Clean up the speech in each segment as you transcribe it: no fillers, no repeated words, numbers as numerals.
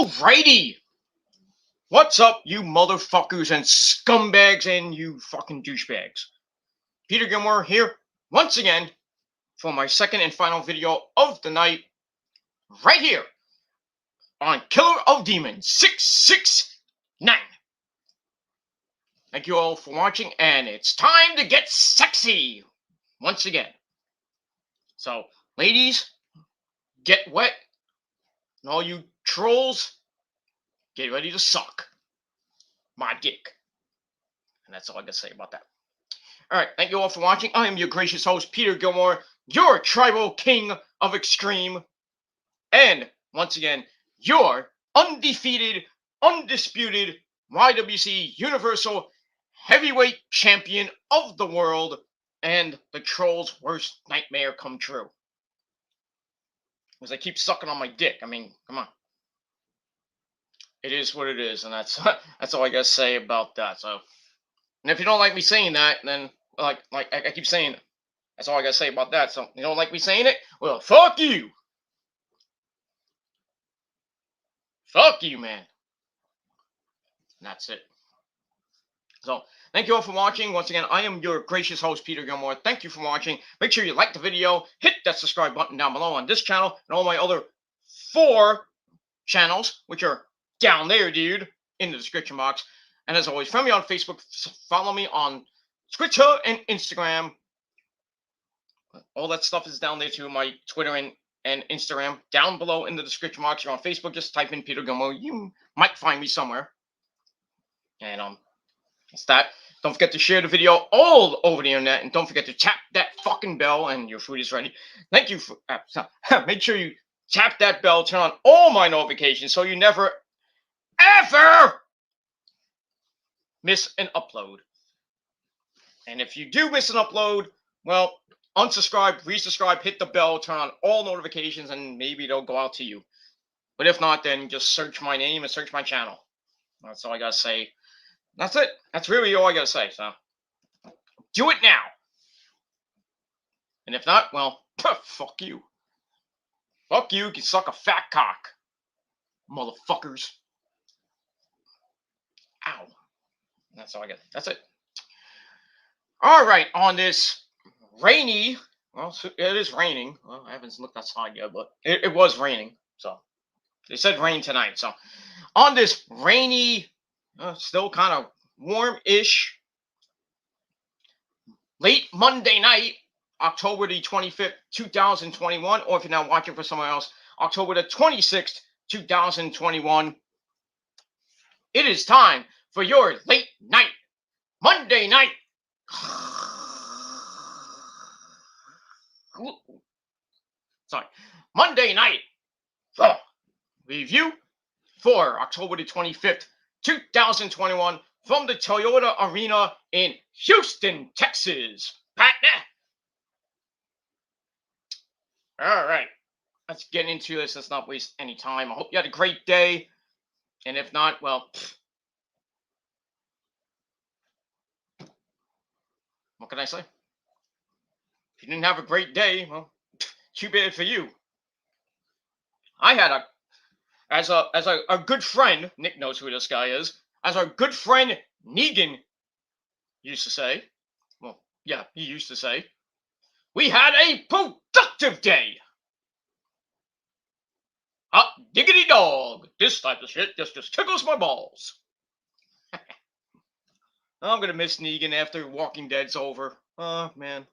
Alrighty! What's up, you motherfuckers and scumbags and you fucking douchebags? Peter Gilmore here, once again, for my second and final video of the night, right here, on Killer of Demons 669. Thank you all for watching, and it's time to get sexy! Once again. So, ladies, get wet, and all you trolls, get ready to suck my dick. And that's all I gotta say about that. Alright, thank you all for watching. I am your gracious host, Peter Gilmore, your tribal king of extreme. And, once again, your undefeated, undisputed YWC Universal Heavyweight Champion of the world, and the troll's worst nightmare come true. Because I keep sucking on my dick. I mean, come on. It is what it is, and that's all I gotta say about that. So, and if you don't like me saying that, then like I keep saying, that's all I gotta say about that. So, you don't like me saying it? Well, fuck you. Fuck you, man. And that's it. So, thank you all for watching. Once again, I am your gracious host, Peter Gilmore. Thank you for watching. Make sure you like the video, hit that subscribe button down below on this channel and all my other 4 channels, which are down there, dude, in the description box. And as always, friend me on Facebook, follow me on Twitter and Instagram. All that stuff is down there too, my Twitter and Instagram, down below in the description box. You're on Facebook, just type in Peter Gilmore. You might find me somewhere. And that's that. Don't forget to share the video all over the internet, and don't forget to tap that fucking bell, and your food is ready. Thank you for make sure you tap that bell, turn on all my notifications so you never ever miss an upload. And if you do miss an upload, well, unsubscribe, resubscribe, hit the bell, turn on all notifications, and maybe they'll go out to you. But if not, then just search my name and search my channel. That's all I gotta say. That's it. That's really all I gotta say. So do it now. And if not, well, fuck you. Fuck you. You can suck a fat cock, motherfuckers. Ow. That's all I got. That's it. All right. On this rainy, well, it is raining. Well, I haven't looked outside yet, but it was raining. So they said rain tonight. So on this rainy, still kind of warm-ish, late Monday night, October the 25th, 2021, or if you're now watching for someone else, October the 26th, 2021, it is time for your late night, Monday night Monday night review for October the 25th, 2021 from the Toyota Arena in Houston, Texas. Partner. All right, let's get into this. Let's not waste any time. I hope you had a great day. And if not, well, what can I say? If you didn't have a great day, well, too bad for you. I had as a good friend, Nick knows who this guy is, as our good friend Negan used to say, well, yeah, he used to say, we had a productive day. Hot diggity dog. This type of shit just tickles my balls. I'm gonna miss Negan after Walking Dead's over. Oh, man.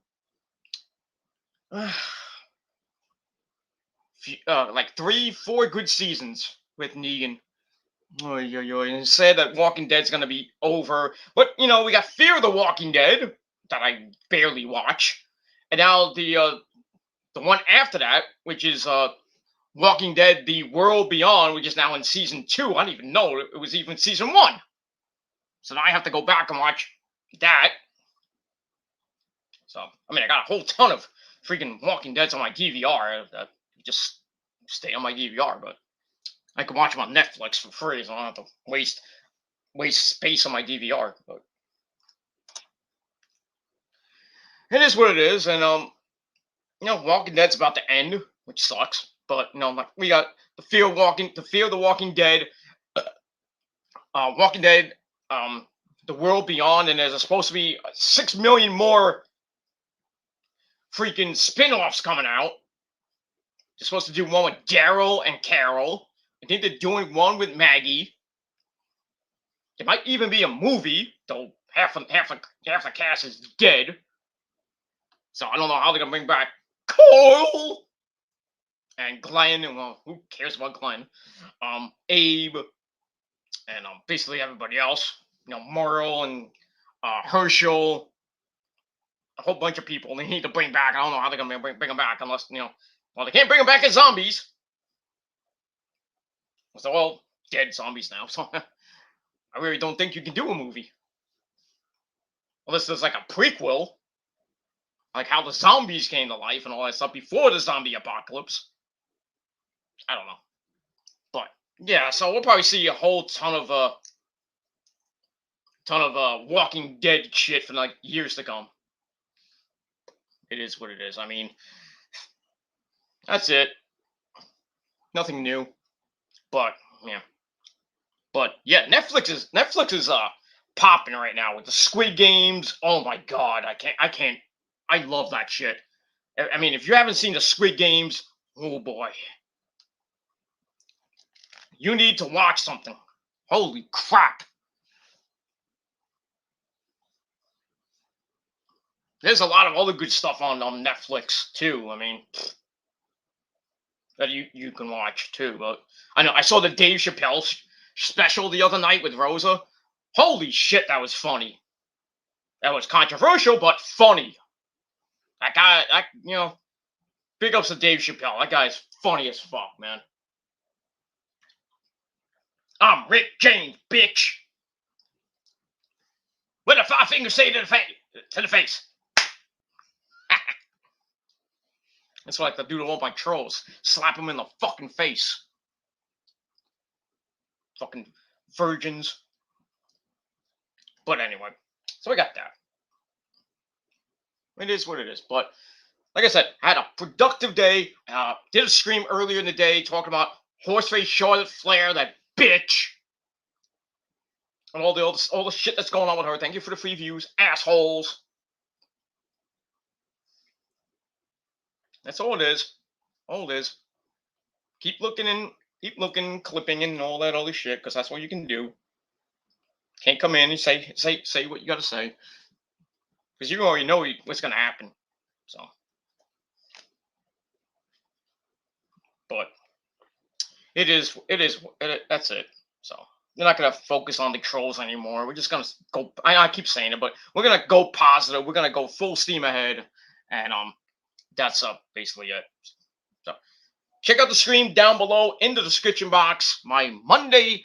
Like 3-4 good seasons with Negan. Oh, and it's sad that Walking Dead's gonna be over. But, you know, we got Fear the Walking Dead, that I barely watch. And now the one after that, which is Walking Dead: The World Beyond, which is now in season 2. I didn't even know it was even season 1. So now I have to go back and watch that. So, I mean, I got a whole ton of freaking Walking Deads on my DVR. That just stay on my DVR, but I can watch them on Netflix for free, so I don't have to waste space on my DVR. But it is what it is, and you know, Walking Dead's about to end, which sucks. But like we got the Fear of the Walking Dead, Walking Dead, the World Beyond, and there's supposed to be 6 million more freaking spin-offs coming out. They're supposed to do one with Daryl and Carol. I think they're doing one with Maggie. It might even be a movie, though half the cast is dead. So I don't know how they're gonna bring back Cole and Glenn, and well, who cares about Glenn? Abe, and basically everybody else. Merle and Herschel, a whole bunch of people they need to bring back. I don't know how they're gonna bring them back unless well, they can't bring them back as zombies. So all dead zombies now. So I really don't think you can do a movie unless there's like a prequel, like how the zombies came to life and all that stuff before the zombie apocalypse. I don't know, but yeah. So we'll probably see a whole ton of Walking Dead shit for like years to come. It is what it is. I mean, that's it. Nothing new, but yeah. But yeah, Netflix is popping right now with the Squid Games. Oh my god, I can't. I love that shit. I mean, if you haven't seen the Squid Games, oh boy, you need to watch something. Holy crap! There's a lot of other good stuff on Netflix too. I mean, that you can watch too. But I know I saw the Dave Chappelle special the other night with Rosa. Holy shit, that was funny. That was controversial, but funny. That guy, big ups to Dave Chappelle. That guy's funny as fuck, man. I'm Rick James, bitch. What the 5 fingers say to the face? That's what I like to do to all my trolls. Slap them in the fucking face. Fucking virgins. But anyway, so we got that. It is what it is. But like I said, I had a productive day. Did a stream earlier in the day talking about Horseface Charlotte Flair, that bitch, and all the shit that's going on with her. Thank you for the free views, assholes. That's all it is. All it is. Keep looking, clipping, and all that other shit, because that's what you can do. Can't come in and say what you got to say, because you already know what's going to happen. So, but that's it. So we're not going to focus on the trolls anymore. We're just going to go. I keep saying it, but we're going to go positive. We're going to go full steam ahead, and that's basically it. So check out the stream down below in the description box. My Monday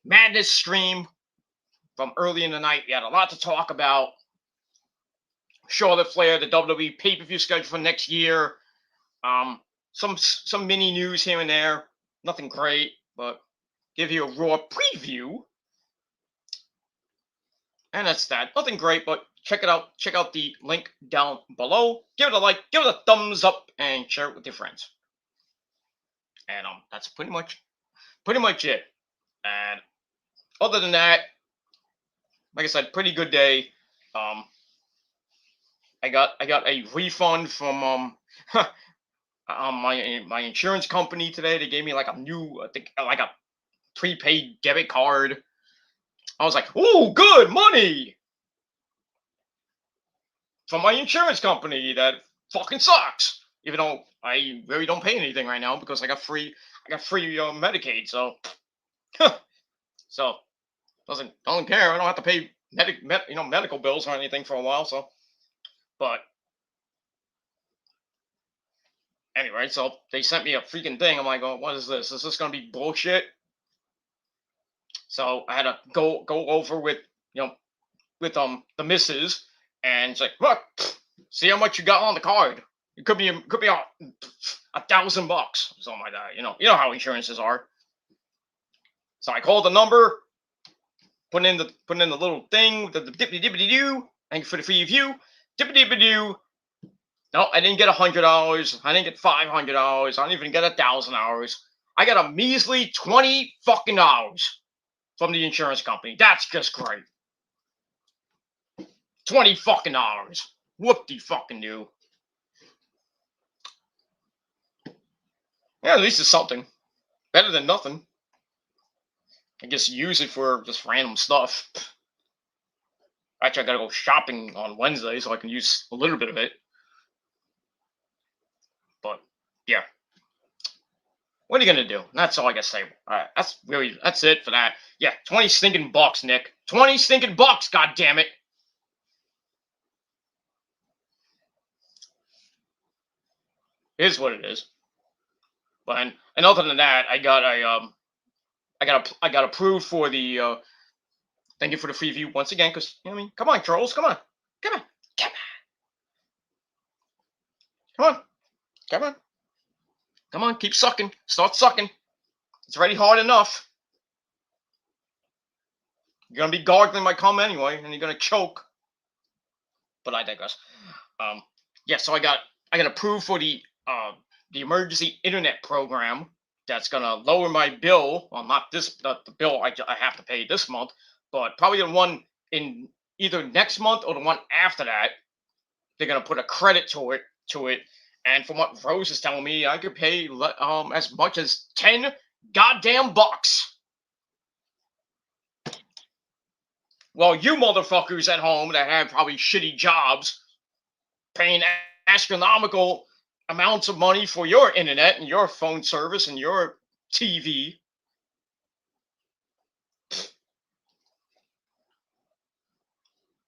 Madness stream from early in the night. We had a lot to talk about. Charlotte Flair, the WWE pay-per-view schedule for next year. Some mini news here and there. Nothing great, but give you a raw preview. And that's that. Nothing great, but check it out. Check out the link down below. Give it a like, give it a thumbs up, and share it with your friends. And that's pretty much it. And other than that, like I said, pretty good day. I got a refund from my insurance company today. They gave me like a new, I think, like a prepaid debit card. I was like, ooh, good money from my insurance company that fucking sucks. Even though I really don't pay anything right now because I got free Medicaid. So so don't care. I don't have to pay medical bills or anything for a while. So, but anyway, so they sent me a freaking thing. I'm like, oh, what is this? Is this gonna be bullshit? So I had to go over with the missus, and it's like, look, see how much you got on the card. It could be $1,000, something like that. You know how insurances are. So I called the number, put in the little thing, the dippity dippity doo. Thank you for the free view, dippity dippity doo. No, I didn't get $100. I didn't get $500. I didn't even get $1,000. I got a measly $20 fucking dollars from the insurance company. That's just great. $20 fucking dollars. Whoop-de fucking do. Yeah, at least it's something. Better than nothing. I guess use it for just random stuff. Actually, I gotta go shopping on Wednesday so I can use a little bit of it. But, yeah. What are you gonna do? That's all I gotta say. Alright, that's it for that. Yeah, 20 stinking bucks, Nick. 20 stinking bucks, god damn it. It is what it is. But and other than that, I got approved for the thank you for the free view once again, because you know what I mean? Come on, trolls, come on. Come on. Come on. Come on. Come on. Come on, keep sucking. Start sucking. It's already hard enough. You're gonna be gargling my cum anyway, and you're gonna choke. But I digress. Yeah, so I got approved for the emergency internet program that's gonna lower my bill. Well, not the bill I have to pay this month, but probably the one in either next month or the one after that. They're gonna put a credit to it. And from what Rose is telling me, I could pay as much as 10 goddamn bucks. Well, you motherfuckers at home that have probably shitty jobs, paying astronomical amounts of money for your internet and your phone service and your TV.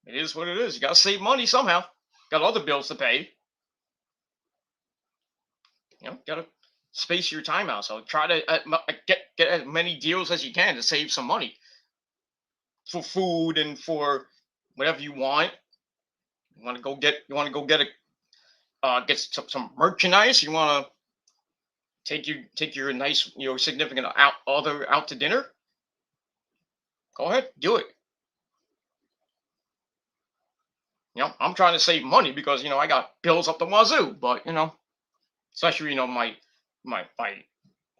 It is what it is. You gotta save money somehow. Got other bills to pay. You know, gotta space your time out. So try to get as many deals as you can to save some money for food and for whatever you want. You want to go get get some merchandise. You want to take your nice significant other out to dinner. Go ahead, do it. I'm trying to save money because I got bills up the wazoo. But especially my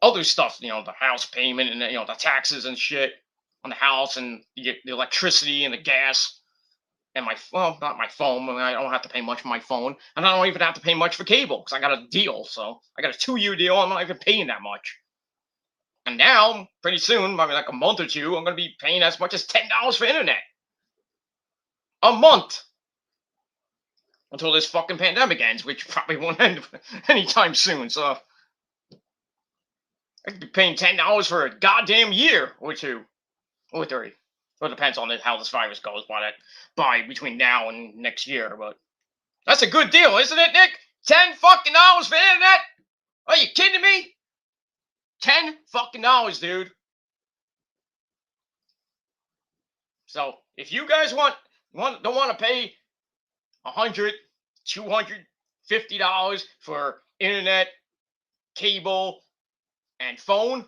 other stuff. The house payment and the taxes and shit on the house and the electricity and the gas. And not my phone. I don't have to pay much for my phone, and I don't even have to pay much for cable because I got a deal. So I got a 2-year deal. I'm not even paying that much. And now, pretty soon, maybe like a month or two, I'm gonna be paying as much as $10 for internet a month until this fucking pandemic ends, which probably won't end anytime soon. So I could be paying $10 for a goddamn year or 2 or 3. Well, it depends on how this virus goes by between now and next year, but that's a good deal, isn't it, Nick? $10 fucking dollars for internet? Are you kidding me? $10 fucking dollars, dude. So if you guys don't want to pay $100, $250 for internet, cable, and phone,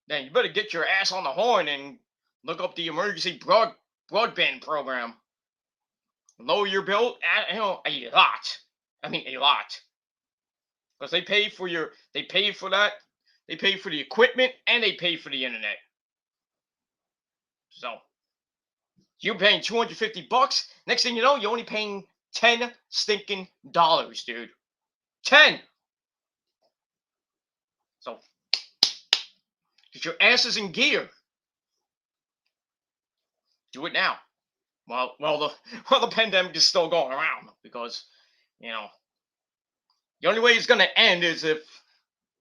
then you better get your ass on the horn and look up the emergency broadband program. Lower your bill a lot. I mean, a lot. Because they pay for that. They pay for the equipment and they pay for the internet. So you're paying $250. Next thing you know, you're only paying $10 stinking dollars, dude. 10. So get your asses in gear. Do it now. Well, the pandemic is still going around because, the only way it's going to end is if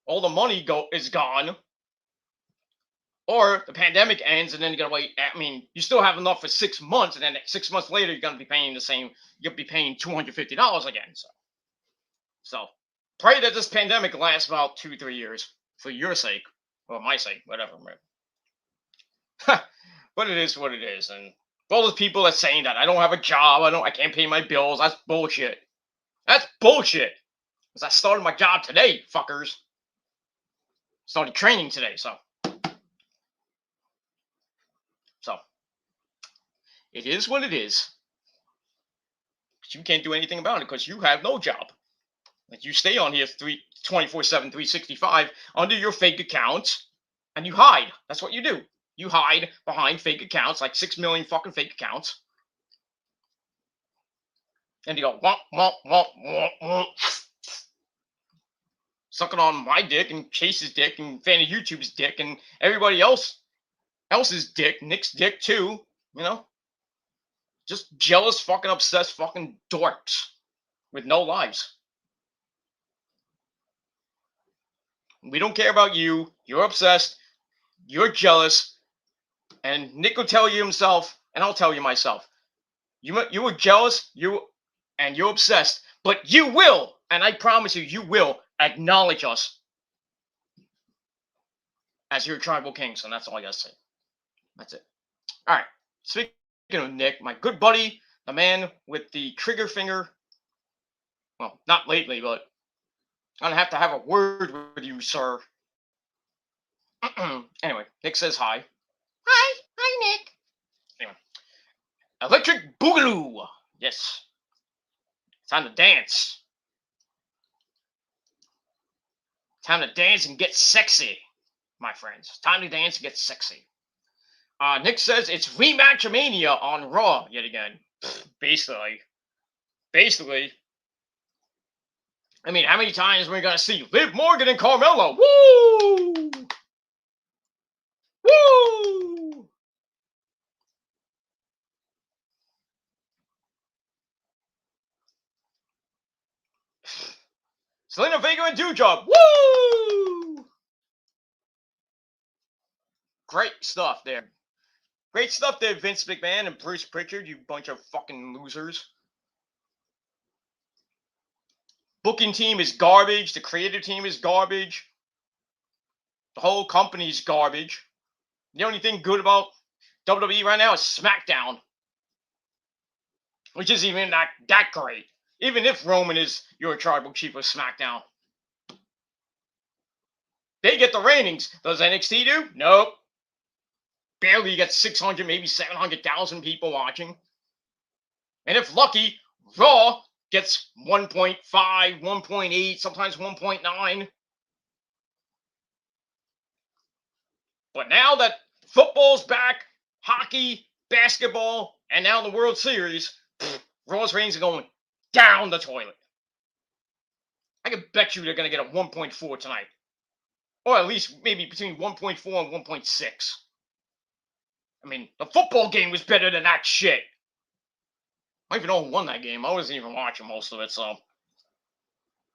all the money is gone, or the pandemic ends and then you're going to wait. I mean, you still have enough for 6 months, and then 6 months later you're going to be paying the same. You'll be paying $250 again. So pray that this pandemic lasts about 2-3 years for your sake or my sake, whatever. But it is what it is, and all those people that saying that I don't have a job, I can't pay my bills, that's bullshit. That's bullshit. Because I started my job today, fuckers. Started training today, so it is what it is. But you can't do anything about it because you have no job. Like, you stay on here 24/7, 365 under your fake account, and you hide. That's what you do. You hide behind fake accounts, like 6 million fucking fake accounts. And you go, womp, womp, womp, womp, womp. Sucking on my dick and Chase's dick and fan of YouTube's dick and everybody else's dick, Nick's dick too, you know? Just jealous, fucking obsessed fucking dorks with no lives. We don't care about you. You're obsessed. You're jealous. And Nick will tell you himself, and I'll tell you myself. You were jealous, you're obsessed, but you will, and I promise you will acknowledge us as your tribal kings, and that's all I gotta say. That's it. All right. Speaking of Nick, my good buddy, the man with the trigger finger. Well, not lately, but I'm gonna have to have a word with you, sir. Anyway, Nick says hi. Hi, Nick. Anyway, Electric Boogaloo. Yes. Time to dance. Time to dance and get sexy, my friends. Time to dance and get sexy. Nick says it's rematch-mania on Raw yet again. Basically. I mean, how many times are we gonna see Liv Morgan and Carmella? Woo! Woo! Salina, Vega, and Dewjob. Woo! Great stuff there. Great stuff there, Vince McMahon and Bruce Pritchard, you bunch of fucking losers. Booking team is garbage. The creative team is garbage. The whole company's garbage. The only thing good about WWE right now is SmackDown, which isn't even that great. Even if Roman is your tribal chief of SmackDown. They get the ratings. Does NXT do? Nope. Barely get 600, maybe 700,000 people watching. And if lucky, Raw gets 1.5, 1.8, sometimes 1.9. But now that football's back, hockey, basketball, and now the World Series, Raw's ratings are going down the toilet. I can bet you they're going to get a 1.4 tonight. Or at least maybe between 1.4 and 1.6. I mean, the football game was better than that shit. I don't even know who won that game. I wasn't even watching most of it, so.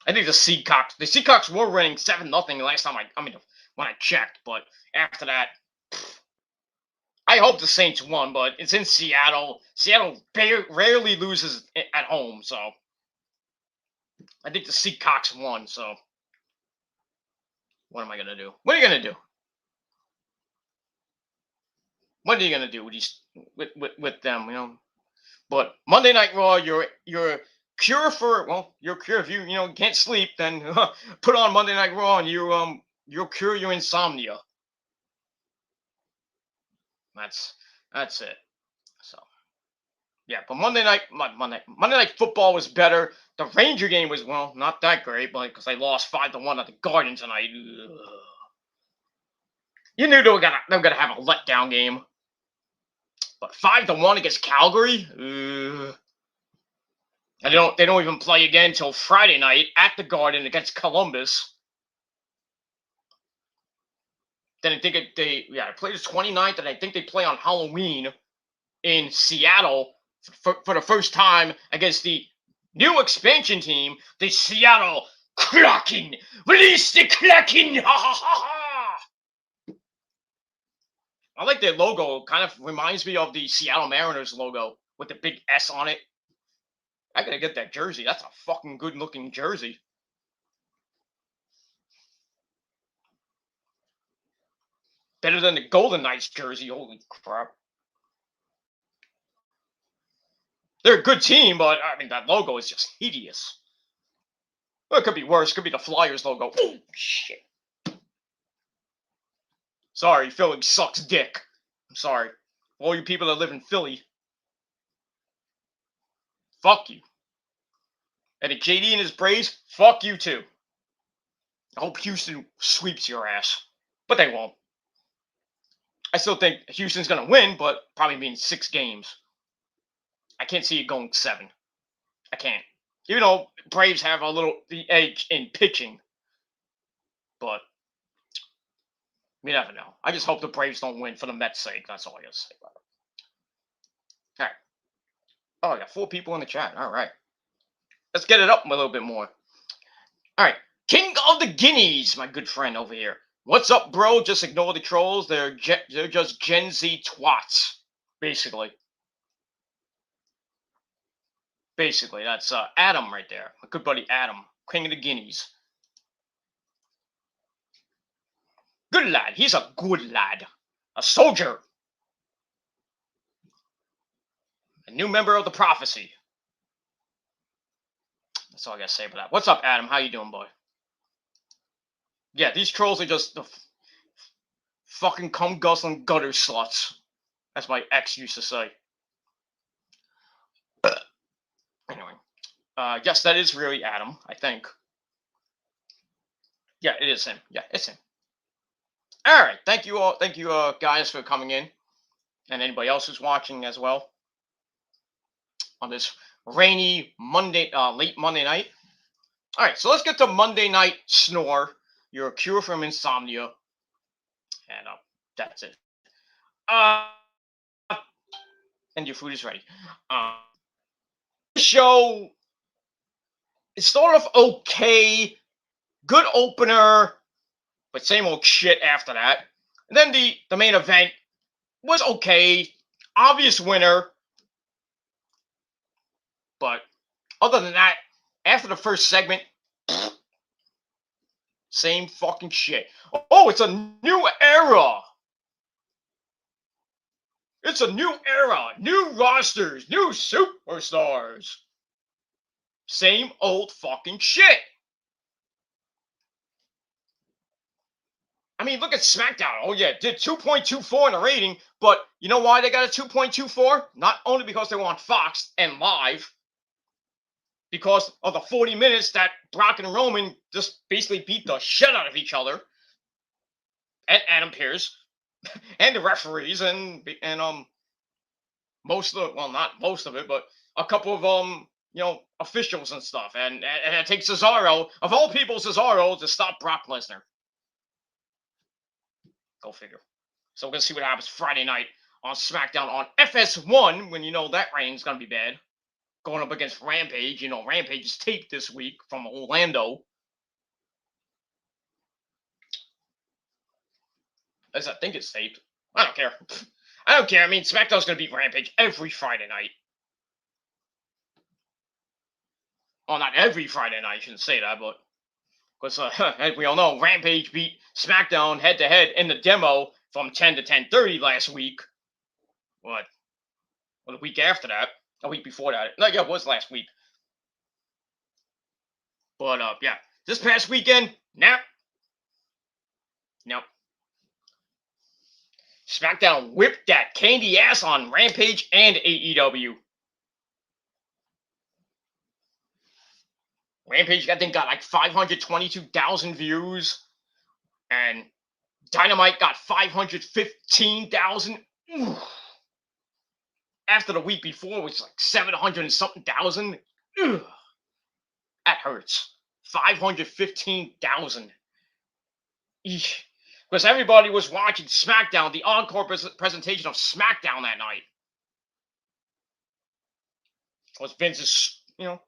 I think the Seacocks were winning 7-0 last time when I checked, but after that, I hope the Saints won, but it's in Seattle. Seattle rarely loses at home, so I think the Seacocks won, so what am I going to do? What are you going to do? What are you going to do with them, you know? But Monday Night Raw, your cure if you can't sleep, then put on Monday Night Raw and you'll cure your insomnia. That's it. So yeah, but Monday Night Football was better. The Ranger game was not that great, but because I lost 5-1 at the Garden tonight. Ugh. You knew they were gonna have a letdown game. But 5-1 against Calgary? And they don't even play again until Friday night at the Garden against Columbus. Then I think they play the 29th, and I think they play on Halloween in Seattle for the first time against the new expansion team, the Seattle Kraken. Release the Kraken! Ha ha ha ha! I like their logo. Kind of reminds me of the Seattle Mariners logo with the big S on it. I gotta get that jersey. That's a fucking good looking jersey. Better than the Golden Knights jersey. Holy crap. They're a good team, but I mean, that logo is just hideous. Well, it could be worse. It could be the Flyers logo. Oh, shit. Sorry, Philly sucks dick. I'm sorry. All you people that live in Philly. Fuck you. And the JD and his Braves, fuck you too. I hope Houston sweeps your ass. But they won't. I still think Houston's going to win, but probably means 6 games. I can't see it going 7. I can't. Even though Braves have a little the edge in pitching. But we never know. I just hope the Braves don't win for the Mets' sake. That's all I got to say about it. All right. Oh, I got 4 people in the chat. All right. Let's get it up a little bit more. All right. King of the Guineas, my good friend over here. What's up, bro? Just ignore the trolls. They're just Gen Z twats, basically. Basically, that's Adam right there. My good buddy Adam, King of the Guineas. Good lad. He's a good lad. A soldier. A new member of the prophecy. That's all I gotta say about that. What's up, Adam? How you doing, boy? Yeah, these trolls are just the fucking cum-guzzling gutter sluts. That's my ex used to say. Anyway. Yes, that is really Adam, I think. Yeah, it is him. Yeah, it's him. Alright, thank you all. Thank you, guys, for coming in. And anybody else who's watching as well. On this rainy Monday, late Monday night. Alright, so let's get to Monday Night Snore. Your cure from insomnia. And that's it. And your food is ready. The show, it started off okay. Good opener. But same old shit after that. And then the main event was okay. Obvious winner. But other than that, after the first segment, same fucking shit. Oh, it's a new era. It's a new era. New rosters. New superstars. Same old fucking shit. I mean, look at SmackDown. Oh, yeah, did 2.24 in the rating, but you know why they got a 2.24? Not only because they were on Fox and live, because of the 40 minutes that Brock and Roman just basically beat the shit out of each other, and Adam Pearce, and the referees, and most of the, well, not most of it, but a couple of officials and stuff, and it takes Cesaro, of all people, Cesaro, to stop Brock Lesnar. Go figure. So we're going to see what happens Friday night on SmackDown on FS1, when you know that rating's going to be bad. Going up against Rampage. You know, Rampage is taped this week from Orlando. As I think it's taped. I don't care. I don't care. I mean, SmackDown's going to beat Rampage every Friday night. Well, not every Friday night. I shouldn't say that, but... Because, as we all know, Rampage beat SmackDown head-to-head in the demo from 10 to 10:30 last week. What? Well, the week after that. A week before that. No, yeah, it was last week. But, yeah. This past weekend, nope. SmackDown whipped that candy ass on Rampage and AEW. Rampage, I think, got like 522,000 views. And Dynamite got 515,000. After the week before, it was like 700 and something thousand. That hurts. 515,000. Because everybody was watching SmackDown, the encore presentation of SmackDown that night. Was Vince's, Vince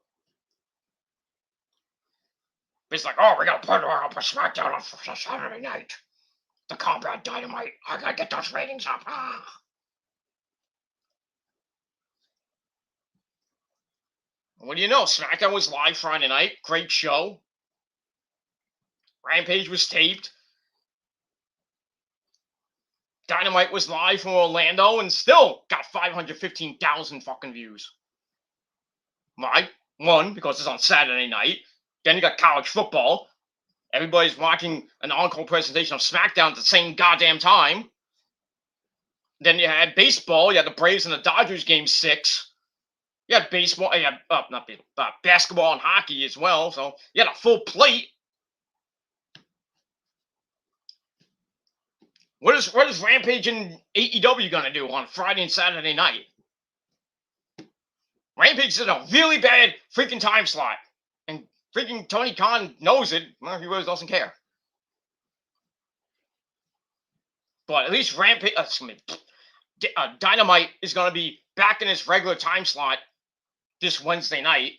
like, oh, we gotta put up a SmackDown on Saturday night. The Combat Dynamite. I gotta get those ratings up. What do you know? SmackDown was live Friday night. Great show. Rampage was taped. Dynamite was live from Orlando and still got 515,000 fucking views. Right? One, because it's on Saturday night. Then you got college football. Everybody's watching an encore presentation of SmackDown at the same goddamn time. Then you had baseball. You had the Braves and the Dodgers game 6. You had baseball, you had, not baseball, basketball and hockey as well. So you had a full plate. What is Rampage and AEW gonna do on Friday and Saturday night? Rampage is in a really bad freaking time slot, and freaking Tony Khan knows it. Well, he really doesn't care. But at least Rampage, Dynamite is gonna be back in its regular time slot this Wednesday night.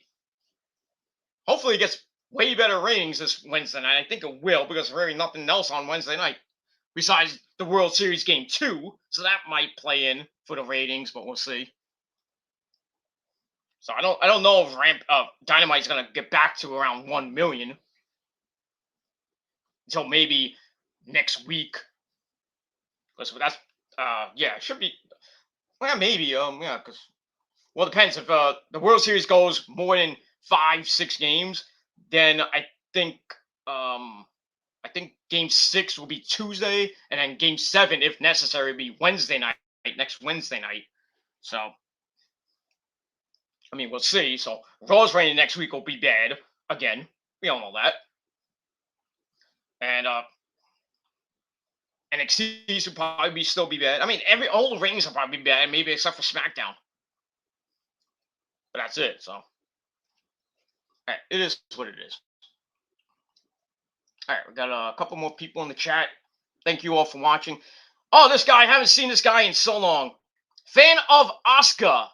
Hopefully, it gets way better ratings this Wednesday night. I think it will, because there's really nothing else on Wednesday night besides the World Series Game 2, so that might play in for the ratings, but we'll see. So I don't know if Dynamite's gonna get back to around 1 million until maybe next week. Because that's yeah, it should be, well, maybe yeah, because, well, it depends if the World Series goes more than 5-6 games, then I think Game 6 will be Tuesday, and then Game 7, if necessary, will be Wednesday night, next Wednesday night. So, I mean, we'll see. So, Raw's rating next week will be bad again. We all know that. And NXT will probably still be bad. I mean, all the ratings will probably be bad, maybe except for SmackDown. But that's it. So, it is what it is. All right, we got a couple more people in the chat. Thank you all for watching. Oh, this guy, I haven't seen this guy in so long. Fan of Asuka.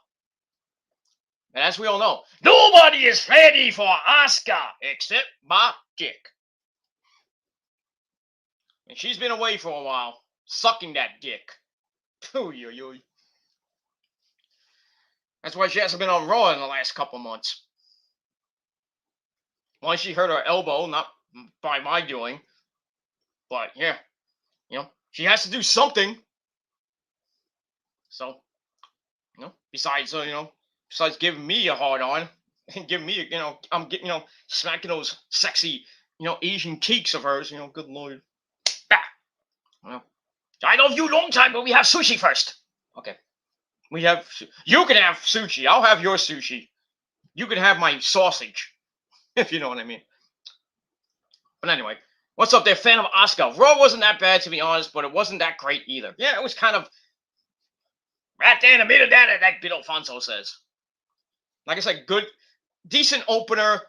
And as we all know, nobody is ready for Asuka except my dick. And she's been away for a while, sucking that dick. That's why she hasn't been on Raw in the last couple months. Once she hurt her elbow, not by my doing. But yeah, she has to do something. So, besides besides giving me a hard on and giving me, I'm getting, smacking those sexy, Asian cheeks of hers, good lord. Well, I love you long time, but we have sushi first. Okay. You can have sushi. I'll have your sushi. You can have my sausage, if you know what I mean. But anyway, what's up there, fan of Asuka? Raw wasn't that bad, to be honest, but it wasn't that great either. Yeah, it was kind of right there in the middle there, that Bill Alfonso says. Like I said, good, decent opener,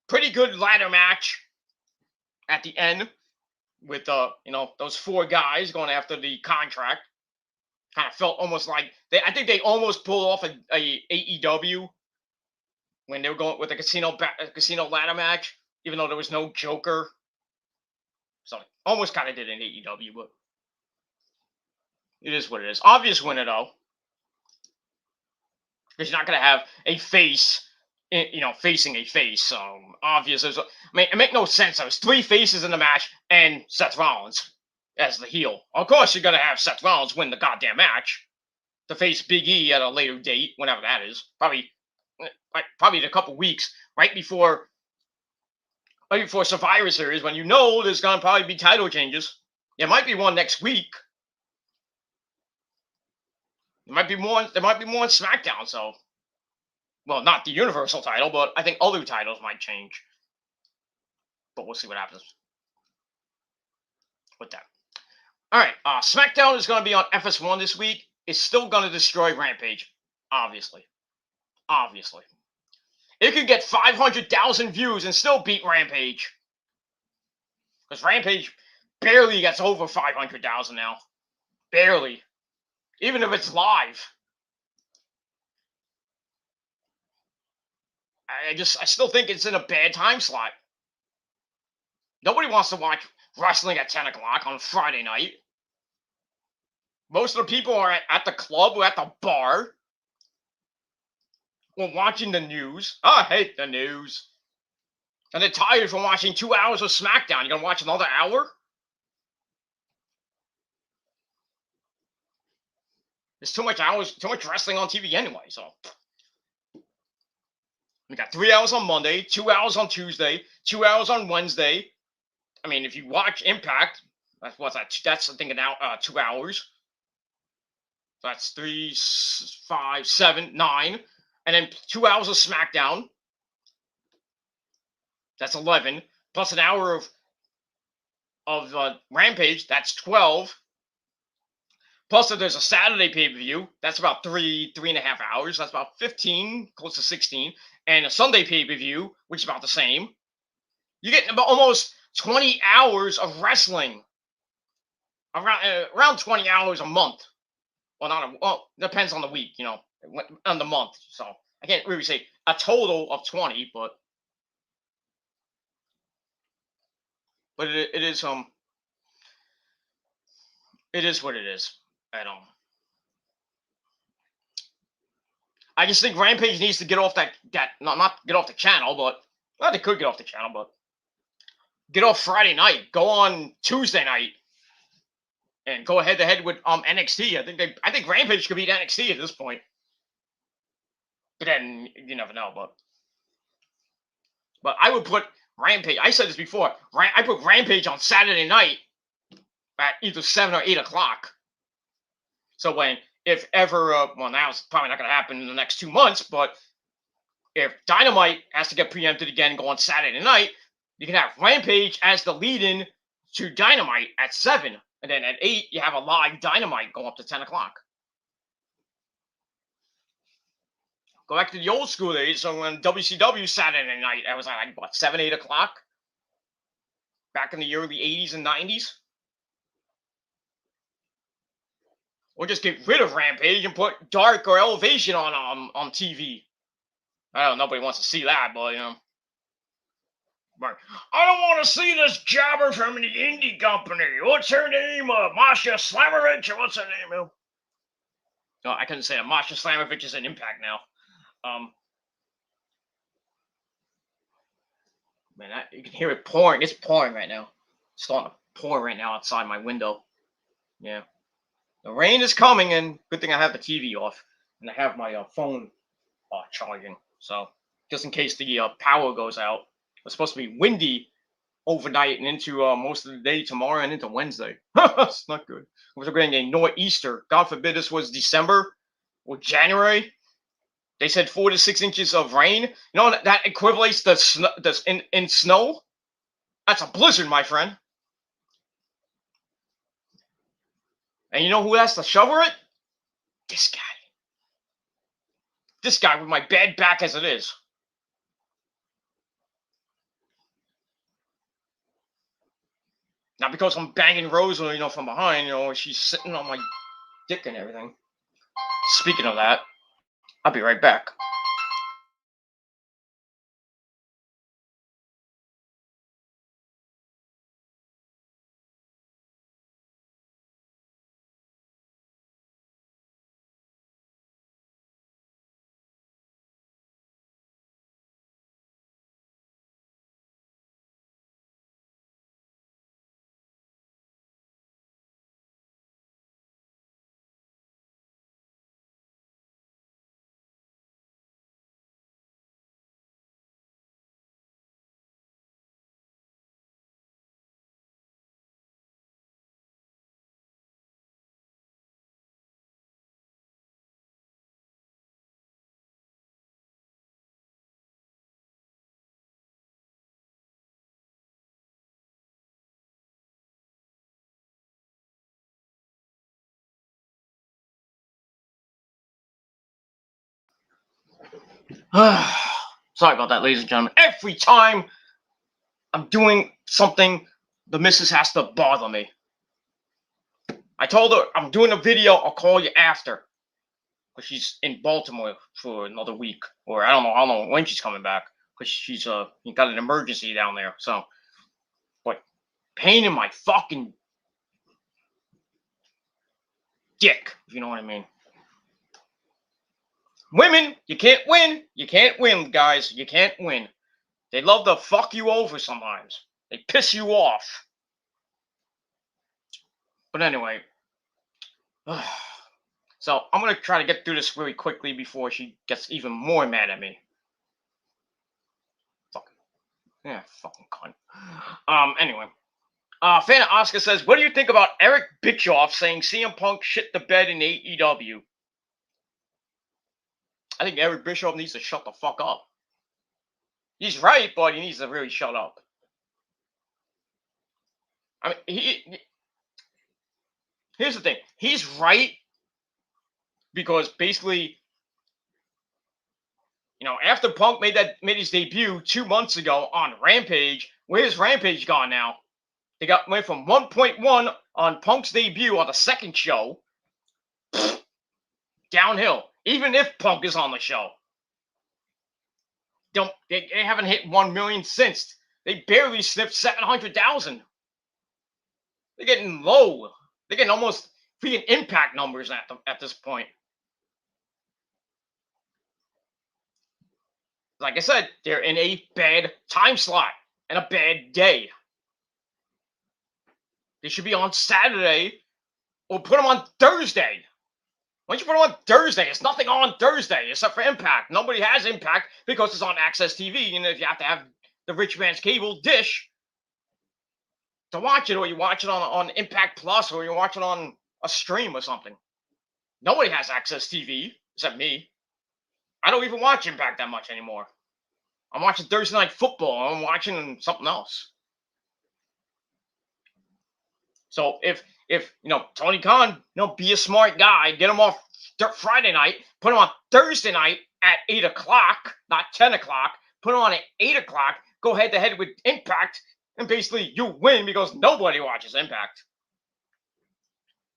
pretty good ladder match at the end with those 4 guys going after the contract. Kind of felt almost like I think they almost pulled off a AEW when they were going with a casino ladder match, even though there was no Joker. So almost kind of did an AEW, but it is what it is. Obvious winner though, because you're not gonna have a face, facing a face. So obvious. I mean, it makes no sense. There was 3 faces in the match and Seth Rollins as the heel. Of course, you're gonna have Seth Rollins win the goddamn match to face Big E at a later date, whenever that is. Probably in a couple weeks, right before Survivor Series, when there's gonna probably be title changes. There might be one next week. There might be more on SmackDown. So, well, not the Universal title, but I think other titles might change. But we'll see what happens with that. All right, SmackDown is going to be on FS1 this week. It's still going to destroy Rampage, obviously. It could get 500,000 views and still beat Rampage. Because Rampage barely gets over 500,000 now. Barely. Even if it's live. I still think it's in a bad time slot. Nobody wants to watch wrestling at 10 o'clock on Friday night. Most of the people are at the club or at the bar. Or watching the news. I hate the news. And they're tired from watching 2 hours of SmackDown. You're going to watch another hour? There's too much wrestling on TV anyway, so. We got 3 hours on Monday, 2 hours on Tuesday, 2 hours on Wednesday. I mean, if you watch Impact, that's I think now 2 hours. So that's 3, 5, 7, 9. and then 2 hours of SmackDown. That's 11, plus an hour of Rampage. That's 12. Plus, if there's a Saturday pay-per-view, that's about 3.5 hours. That's about 15, close to 16. And a Sunday pay-per-view, which is about the same. You're getting about almost 20 hours of wrestling. Around 20 hours a month. Well, depends on the week, on the month. So I can't really say a total of 20, but it is it is what it is. I just think Rampage needs to get off that not get off the channel, but well, they could get off the channel, but get off Friday night, go on Tuesday night, and go head to head with NXT. I think Rampage could beat NXT at this point. But then you never know. But I would put Rampage. I said this before. I put Rampage on Saturday night at either 7 or 8 o'clock. So if ever, well, now it's probably not going to happen in the next 2 months. But if Dynamite has to get preempted again, and go on Saturday night, you can have Rampage as the lead-in to Dynamite at 7. And then at 8, you have a live Dynamite go up to 10 o'clock. Go back to the old school days. So when WCW Saturday night, I was like, what, 7, 8 o'clock? Back in the early 80s and 90s? Or just get rid of Rampage and put Dark or Elevation on TV. I don't know, nobody wants to see that, but, But I don't want to see this jobber from the indie company. What's her name? Masha Slamovich? Or what's her name? No, I couldn't say that. Masha Slamovich is an Impact now. Man, you can hear it pouring. It's pouring right now. It's starting to pour right now outside my window. Yeah. The rain is coming, and good thing I have the TV off. And I have my phone charging. So, just in case the power goes out. It's supposed to be windy overnight and into most of the day tomorrow and into Wednesday. It's not good. We're getting a nor'easter. God forbid this was December or January. They said 4 to 6 inches of rain. You know that equivalates to in snow? That's a blizzard, my friend. And you know who has to shovel it? This guy. This guy with my bad back as it is. Not because I'm banging Rose, from behind, she's sitting on my dick and everything. Speaking of that, I'll be right back. Sorry about that, ladies and gentlemen. Every time I'm doing something, the missus has to bother me. I told her I'm doing a video. I'll call you after, because she's in Baltimore for another week, or I don't know when she's coming back, because she's got an emergency down there. So, but pain in my fucking dick, if you know what I mean. Women, you can't win. You can't win, guys. You can't win. They love to fuck you over sometimes. They piss you off. But anyway. So I'm going to try to get through this really quickly before she gets even more mad at me. Fucking cunt. Anyway. Fan of Oscar says, what do you think about Eric Bischoff saying CM Punk shit the bed in AEW? I think Eric Bischoff needs to shut the fuck up. He's right, but he needs to really shut up. I mean, here's the thing. He's right because basically, after Punk made his debut 2 months ago on Rampage, where's Rampage gone now? They went from 1.1 on Punk's debut on the second show, downhill. Even if Punk is on the show, they haven't hit 1 million since. They barely sniffed 700,000. They're getting low. They're getting almost freaking Impact numbers at this point. Like I said, they're in a bad time slot and a bad day. They should be on Saturday or put them on Thursday. Why don't you put them on Thursday? There's nothing on Thursday except for Impact. Nobody has Impact because it's on Access TV. And if you have to have the rich man's cable dish to watch it, or you watch it on Impact Plus, or you watch it on a stream or something. Nobody has Access TV except me. I don't even watch Impact that much anymore. I'm watching Thursday Night Football. I'm watching something else. So if Tony Khan, be a smart guy, get him off Friday night, put him on Thursday night at 8 o'clock, not 10 o'clock. Put him on at 8 o'clock. Go head to head with Impact, and basically you win because nobody watches Impact.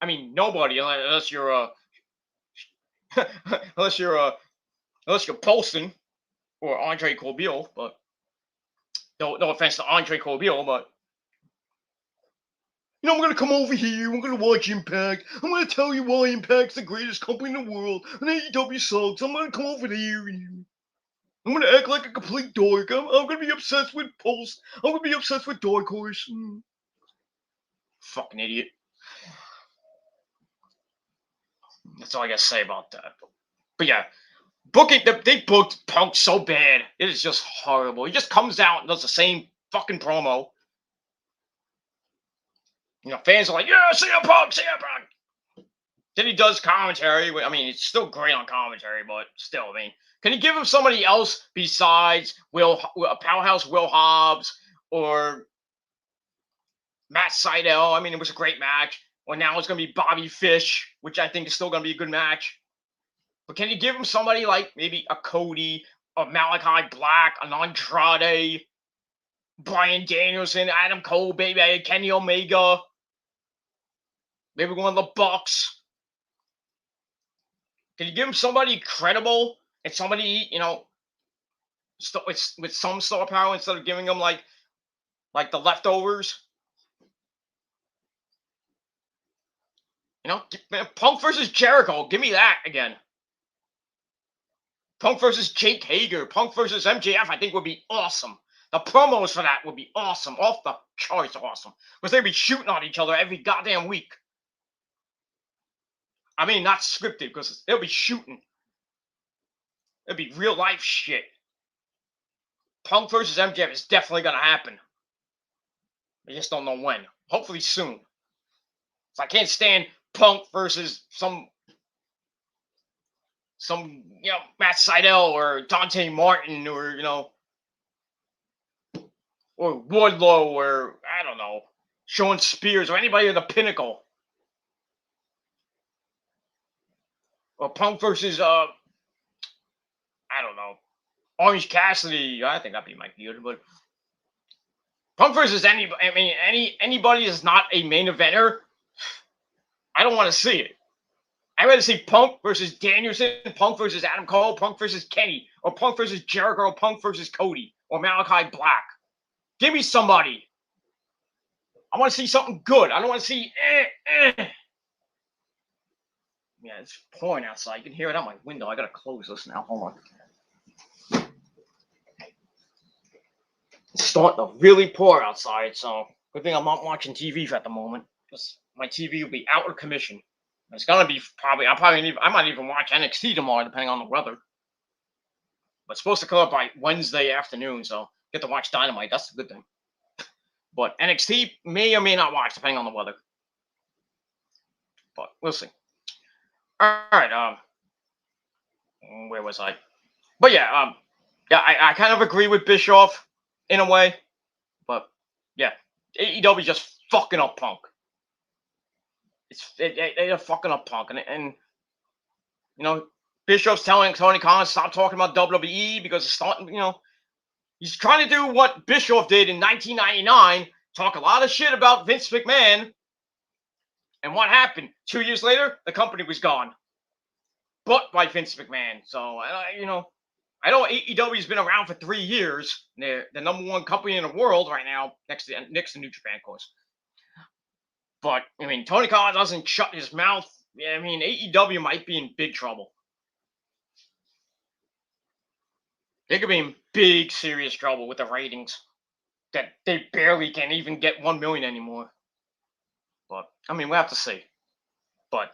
I mean, nobody unless you're unless you're Poston or Andre Corbeil, but no offense to Andre Corbeil, but I'm going to come over here, I'm going to watch Impact, I'm going to tell you why Impact's the greatest company in the world, and AEW sucks, I'm going to come over there, and I'm going to act like a complete dork, I'm going to be obsessed with Pulse, I'm going to be obsessed with Dark Horse. Fucking idiot. That's all I got to say about that. But yeah, they booked Punk so bad, it is just horrible. He just comes out and does the same fucking promo. Fans are like, yeah, CM Punk. Then he does commentary. I mean, it's still great on commentary, but still, I mean, can you give him somebody else besides Powerhouse Will Hobbs or Matt Sydal? I mean, it was a great match. Well, now it's going to be Bobby Fish, which I think is still going to be a good match. But can you give him somebody like maybe a Cody, a Malachi Black, an Andrade, Bryan Danielson, Adam Cole, baby, Kenny Omega? Maybe one of the Bucks. Can you give him somebody credible and somebody, with some star power instead of giving them like the leftovers? Punk versus Jericho. Give me that again. Punk versus Jake Hager. Punk versus MJF, I think would be awesome. The promos for that would be awesome. Off the charts awesome. Because they'd be shooting on each other every goddamn week. I mean, not scripted, because they'll be shooting. It'll be real life shit. Punk versus MJF is definitely going to happen. I just don't know when. Hopefully soon. So I can't stand Punk versus some Matt Sydal or Dante Martin or, or Wardlow or, I don't know, Sean Spears or anybody in the Pinnacle. Or Punk versus, I don't know, Orange Cassidy. I think that'd be my feud, but Punk versus anybody. I mean, anybody is not a main eventer. I don't want to see it. I'd rather see Punk versus Danielson, Punk versus Adam Cole, Punk versus Kenny, or Punk versus Jericho, or Punk versus Cody, or Malachi Black. Give me somebody. I want to see something good. I don't want to see Yeah, it's pouring outside. You can hear it out my window. I gotta close this now. Hold on. It's starting to really pour outside, so good thing I'm not watching TV at the moment, because my TV will be out of commission. It's gonna be I might even watch NXT tomorrow, depending on the weather. But it's supposed to come up by Wednesday afternoon, so get to watch Dynamite. That's the good thing. But NXT may or may not watch, depending on the weather. But we'll see. All right. Where was I? But yeah, I kind of agree with Bischoff in a way, but yeah, AEW just fucking up Punk. They're fucking up Punk, and you know, Bischoff's telling Tony Khan stop talking about WWE because it's starting. He's trying to do what Bischoff did in 1999, talk a lot of shit about Vince McMahon, and what happened? 2 years later, the company was gone, bought by Vince McMahon. So I know AEW's been around for 3 years. They're the number one company in the world right now, next to New Japan, of course. But I mean, Tony Khan doesn't shut his mouth. I mean, AEW might be in big trouble. They could be in big, serious trouble with the ratings that they barely can even get 1 million anymore. But I mean, we'll have to see. But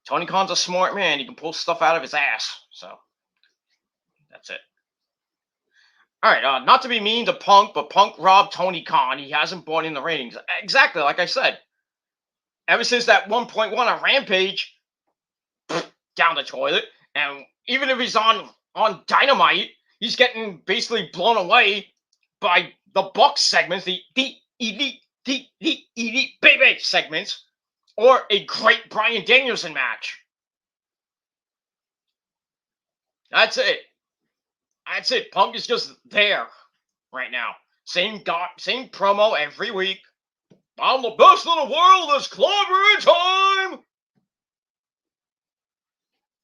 Tony Khan's a smart man. He can pull stuff out of his ass. So that's it. All right, not to be mean to Punk, but Punk robbed Tony Khan. He hasn't brought in the ratings. Exactly, like I said. Ever since that 1.1 on Rampage, down the toilet. And even if he's on Dynamite, he's getting basically blown away by the Bucks segments, the elite baby segments, or a great Bryan Danielson match. That's it. That's it. Punk is just there right now. Same promo every week. I'm the best in the world. It's clobbering time.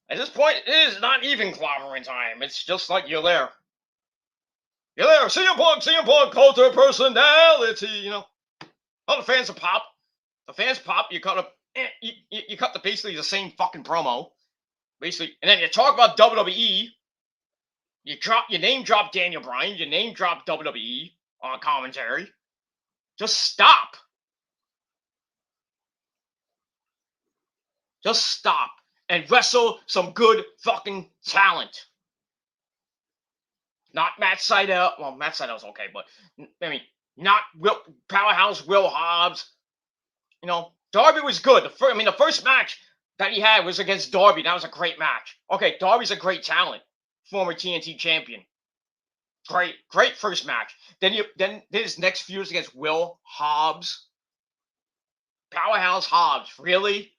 At this point, it is not even clobbering time. It's just like you're there. You're there. CM Punk, culture, personality. All the fans pop. The fans pop. You cut you cut the basically the same fucking promo, basically, and then you talk about WWE. You name drop Daniel Bryan. You name drop WWE on commentary. Just stop. Just stop and wrestle some good fucking talent. Not Matt Sydal. Well, Matt Sydal's okay, but I mean, not Powerhouse Will Hobbs. Darby was good. The first match that he had was against Darby. That was a great match. Okay, Darby's a great talent, former TNT champion. Great first match. Then his next feud was against Will Hobbs. Powerhouse Hobbs, really?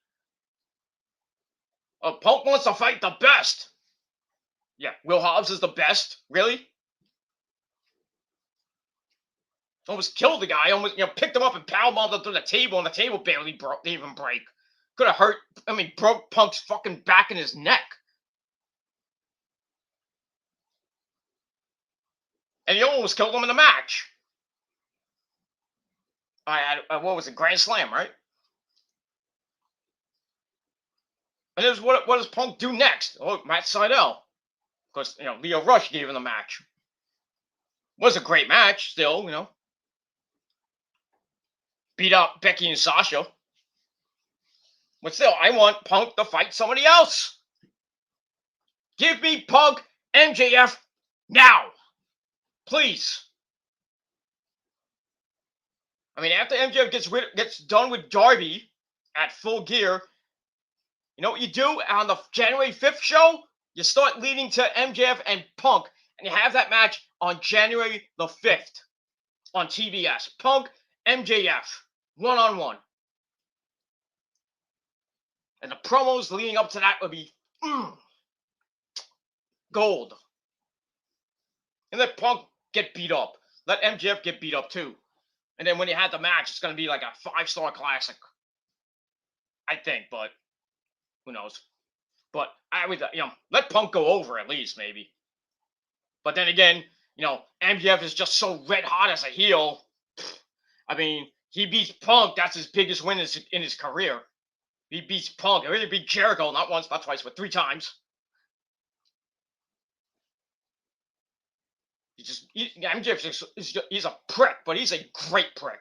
Punk wants to fight the best. Yeah, Will Hobbs is the best, really? Almost killed the guy. Almost, picked him up and powerbombed him through the table, and the table barely didn't even break. Could have hurt. Broke Punk's fucking back and his neck. And he almost killed him in the match. What was it? Grand Slam, right? And it was what does Punk do next? Oh, Matt Sydal. Of course, Leo Rush gave him the match. Was a great match, still, Beat up Becky and Sasha. But still, I want Punk to fight somebody else. Give me Punk MJF now. Please. After MJF gets done with Darby at Full Gear, you know what you do on the January 5th show? You start leading to MJF and Punk, and you have that match on January the 5th on TBS. Punk, MJF, one-on-one. And the promos leading up to that would be gold. And let Punk get beat up. Let MJF get beat up too. And then when you had the match, it's going to be like a 5-star classic. I think, but who knows? But I would, let Punk go over at least, maybe. But then again, MJF is just so red hot as a heel. He beats Punk. That's his biggest win in his career. He beats Punk. He really beat Jericho not once, not twice, but 3 times. MJF he's a prick, but he's a great prick.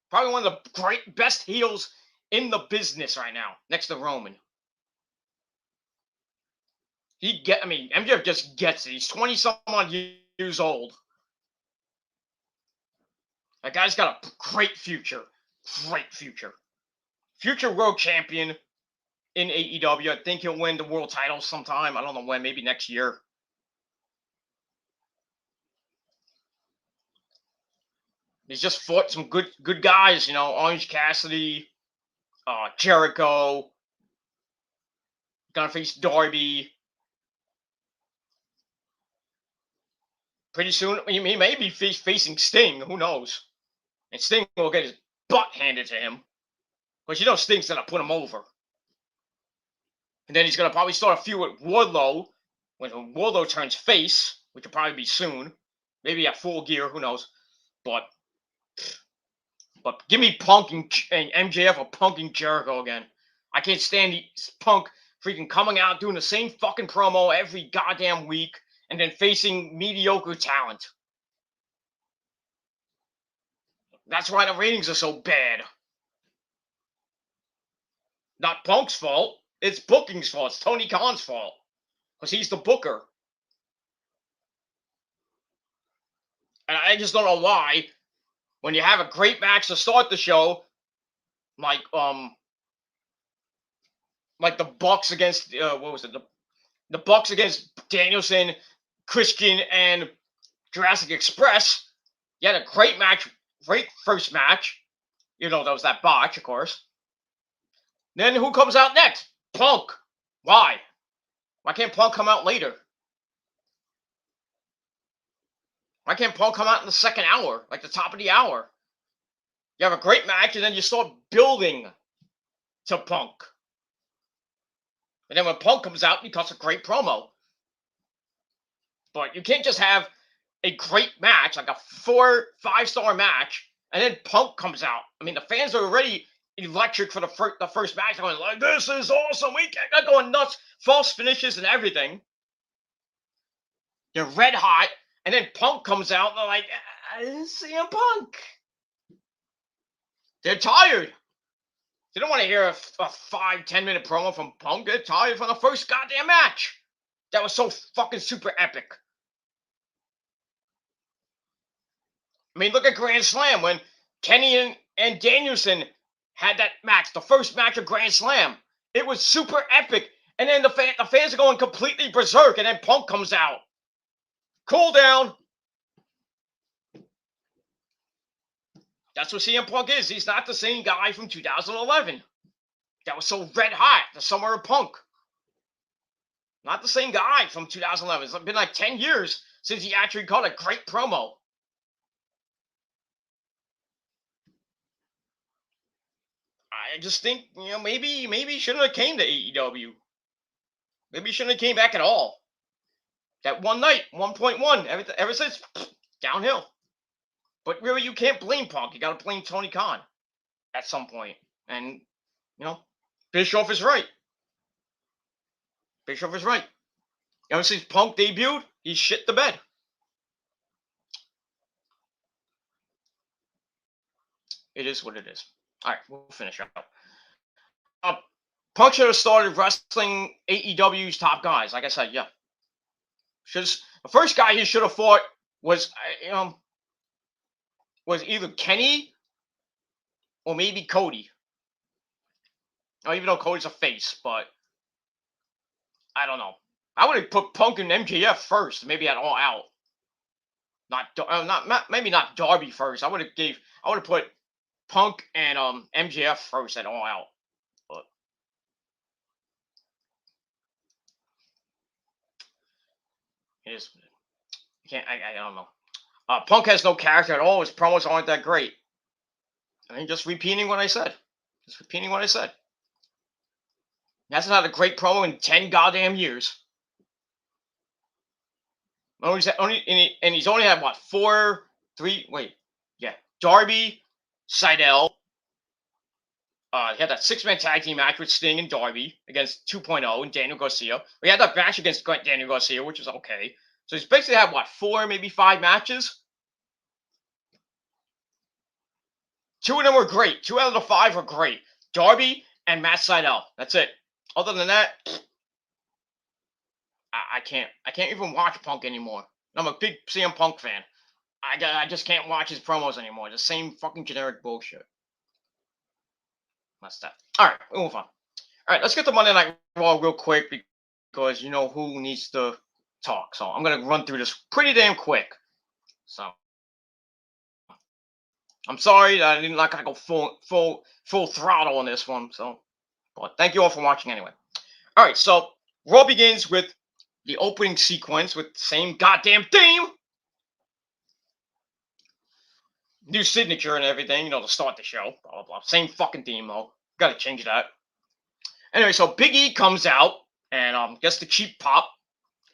Probably one of the best heels in the business right now, next to Roman. MJF just gets it. He's 20-some-odd years old. That guy's got a great future. Great future. Future world champion in AEW. I think he'll win the world title sometime. I don't know when, maybe next year. He's just fought some good guys, Orange Cassidy, Jericho, gonna face Darby. Pretty soon, he may be facing Sting. Who knows? And Sting will get his butt handed to him. Because Sting's gonna put him over. And then he's gonna probably start a feud with Wardlow when Wardlow turns face, which will probably be soon. Maybe at Full Gear, who knows? But give me Punk and MJF or Punk and Jericho again. I can't stand Punk freaking coming out doing the same fucking promo every goddamn week and then facing mediocre talent. That's why the ratings are so bad. Not Punk's fault. It's booking's fault. It's Tony Khan's fault. Because he's the booker. And I just don't know why, when you have a great match to start the show, like the Bucks against the Bucks against Danielson, Christian, and Jurassic Express. You had a great match, great first match. That was that botch, of course. Then who comes out next? Punk. Why? Why can't Punk come out later? Why can't Punk come out in the second hour, like the top of the hour? You have a great match, and then you start building to Punk. And then when Punk comes out, he cuts a great promo. But you can't just have a great match, like a 4-5-star match, and then Punk comes out. I mean, the fans are already electric for the first match. They're going like, this is awesome. They're going nuts. False finishes and everything. They're red hot. And then Punk comes out, and they're like, CM Punk. They're tired. They don't want to hear a 5-10 minute promo from Punk. They're tired from the first goddamn match. That was so fucking super epic. I mean, look at Grand Slam when Kenny and Danielson had that match, the first match of Grand Slam. It was super epic. And then the fans are going completely berserk, and then Punk comes out. Cool down. That's what CM Punk is. He's not the same guy from 2011. That was so red hot, the summer of Punk. Not the same guy from 2011. It's been like 10 years since he actually cut a great promo. I just think, maybe he shouldn't have came to AEW. Maybe he shouldn't have came back at all. That one night, 1.1, ever since, downhill. But really, you can't blame Punk. You got to blame Tony Khan at some point. And, Bischoff is right. Bischoff is right. Ever since Punk debuted, he shit the bed. It is what it is. All right, we'll finish up. Punk should have started wrestling AEW's top guys. Like I said, yeah. The first guy he should have fought was either Kenny or maybe Cody. Now, even though Cody's a face, but I don't know. I would have put Punk and MJF first, maybe at All Out. Maybe not Darby first. I would have put Punk and MJF first at All Out. But it is. I don't know. Punk has no character at all. His promos aren't that great. I mean, just repeating what I said. He hasn't had a great promo in 10 goddamn years. And he's only had, what, Darby, Seidel. He had that 6-man tag team match with Sting and Darby against 2.0 and Daniel Garcia. We had that match against Daniel Garcia, which was okay. So he's basically had, 4, maybe 5 matches? 2 of them were great. 2 out of the 5 were great. Darby and Matt Seidel. That's it. Other than that, I can't even watch Punk anymore. I'm a big CM Punk fan. I just can't watch his promos anymore. The same fucking generic bullshit. That's that. All right, we'll move on. right, let's get to Monday Night Raw real quick because you know who needs to talk. So I'm gonna run through this pretty damn quick. So I'm sorry that I didn't like I go full throttle on this one. So, but thank you all for watching anyway. All right, so Raw begins with the opening sequence with the same goddamn theme, new signature and everything, you know, to start the show. Blah blah blah. Same fucking theme though. Got to change that. Anyway, so Big E comes out and gets the cheap pop.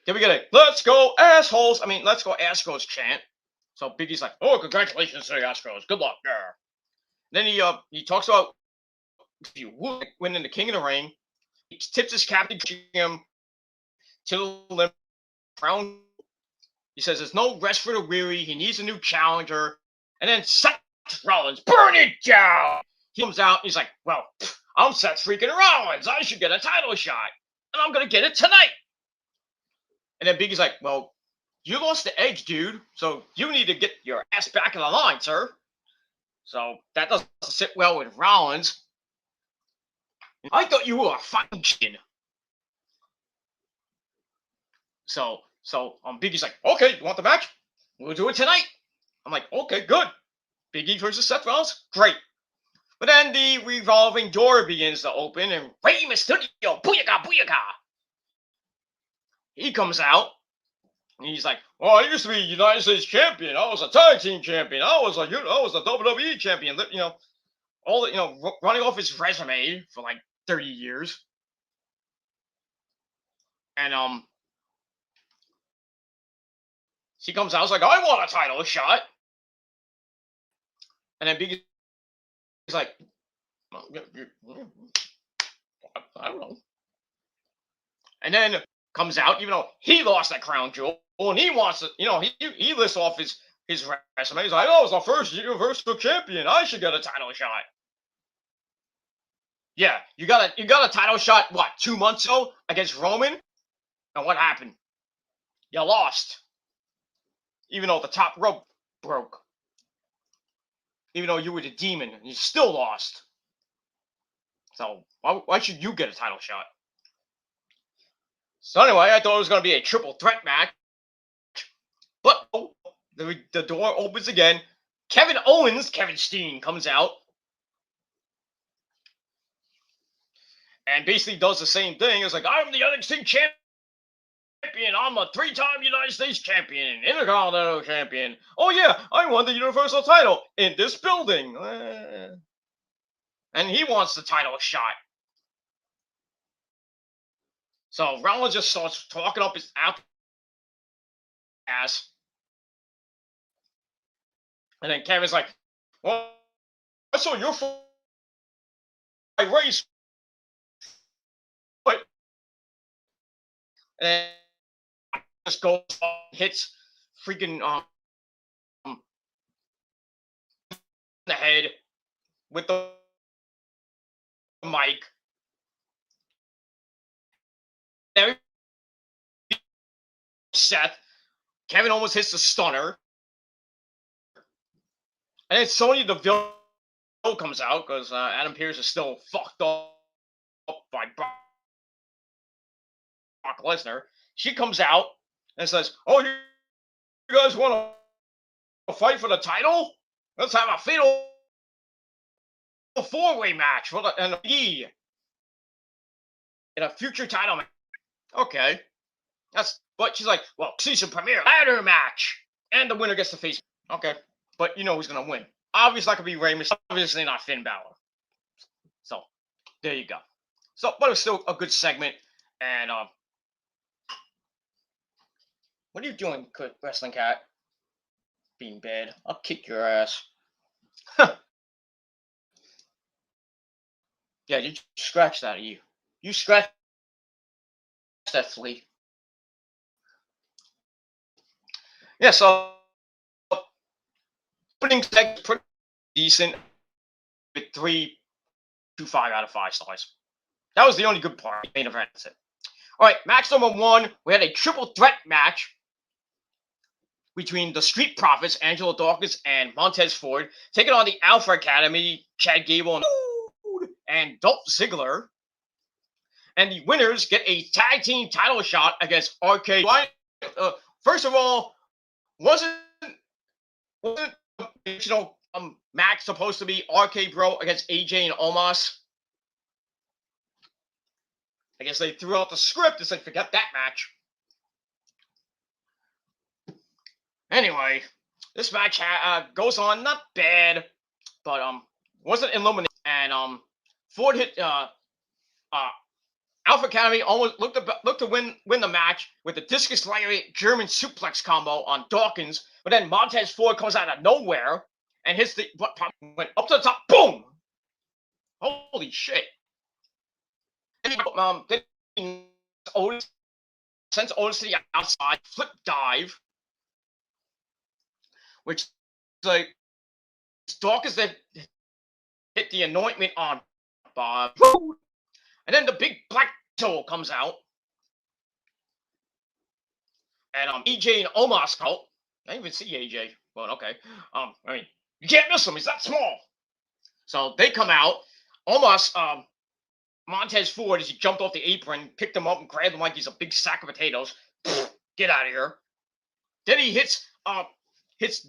Then we get a "Let's go assholes." I mean, "Let's go Astros" chant. So Big E's like, "Oh, congratulations to the Astros. Good luck." Yeah. Then he talks about winning the King of the Ring. He tips his cap to him to the limit. Crown. He says there's no rest for the weary. He needs a new challenger. And then Seth Rollins, burn it down. He comes out. He's like, "Well, I'm Seth freaking Rollins. I should get a title shot, and I'm gonna get it tonight." And then Biggie's like, "Well, you lost the edge, dude. So you need to get your ass back in the line, sir." So that doesn't sit well with Rollins. "I thought you were a fighting chin." So Biggie's like, "Okay, you want the match? We'll do it tonight." I'm like, "Okay, good." Biggie versus Seth Rollins, great. But then the revolving door begins to open, and Rey Mysterio, booyaka, booyaka. He comes out, and he's like, "Well, I used to be United States champion. I was a tag team champion. I was a WWE champion. You know, all the, running off his resume for like 30 years." And she comes out, I was like, "I want a title shot." And then Biggie's like, "I don't know." And then comes out, even though he lost that crown jewel, and he wants to, he lists off his resume. He's like, "Oh, I was the first Universal Champion. I should get a title shot." Yeah, you got a title shot. What, 2 months ago against Roman? And what happened? You lost. Even though the top rope broke. Even though you were the demon, and you still lost. So why should you get a title shot? So anyway, I thought it was going to be a triple threat match. But the door opens again. Kevin Steen, comes out. And basically does the same thing. It's like, "I'm the NXT champion. I'm a 3-time United States champion. Intercontinental champion. Oh yeah, I won the Universal title in this building." And he wants the title shot. So Rollins just starts talking up his ass. And then Kevin's like, "Well, I saw your race." But and just goes hits freaking the head with the mic. There, Seth. Kevin almost hits the stunner. And then Sonya Deville comes out because Adam Pearce is still fucked up by Brock Lesnar. She comes out and says, "Oh, you guys want to fight for the title? Let's have a fatal 4-way match for the in a future title match." Okay, but she's like, "Well, season premiere ladder match, and the winner gets to face." Okay, but you know who's gonna win? Obviously, not gonna be Rey Mysterio. Obviously, not Finn Balor. So there you go. So, but it was still a good segment. And what are you doing, Wrestling Cat? Being bad. I'll kick your ass. Yeah, you scratch that, you. You scratch that, flea. Yeah, so opening segment pretty decent with 3.25 out of 5 stars. That was the only good part. Main event. That's it. All right, match number 1. We had a triple threat match between the Street Profits, Angelo Dawkins and Montez Ford, taking on the Alpha Academy, Chad Gable and Dolph Ziggler. and the winners get a tag team title shot against RK. First of all, wasn't original match supposed to be RK Bro against AJ and Omos? I guess they threw out the script and said, forget that match. Anyway, this match goes on, not bad, but wasn't eliminated. And Ford hit Alpha Academy almost looked to win the match with the discus lariat German suplex combo on Dawkins, but then Montez Ford comes out of nowhere and hits the went up to the top, boom! Holy shit! Then Otis sends Otis to the outside, flip dive, which like Dawkins then hit the anointment on Bob. And then the big black toe comes out. And AJ and Omos out. I didn't even see AJ. Well, okay. I mean, you can't miss him. He's that small. So they come out. Omos, Montez Ford, as he jumped off the apron, picked him up and grabbed him like he's a big sack of potatoes. Get out of here. Then he hits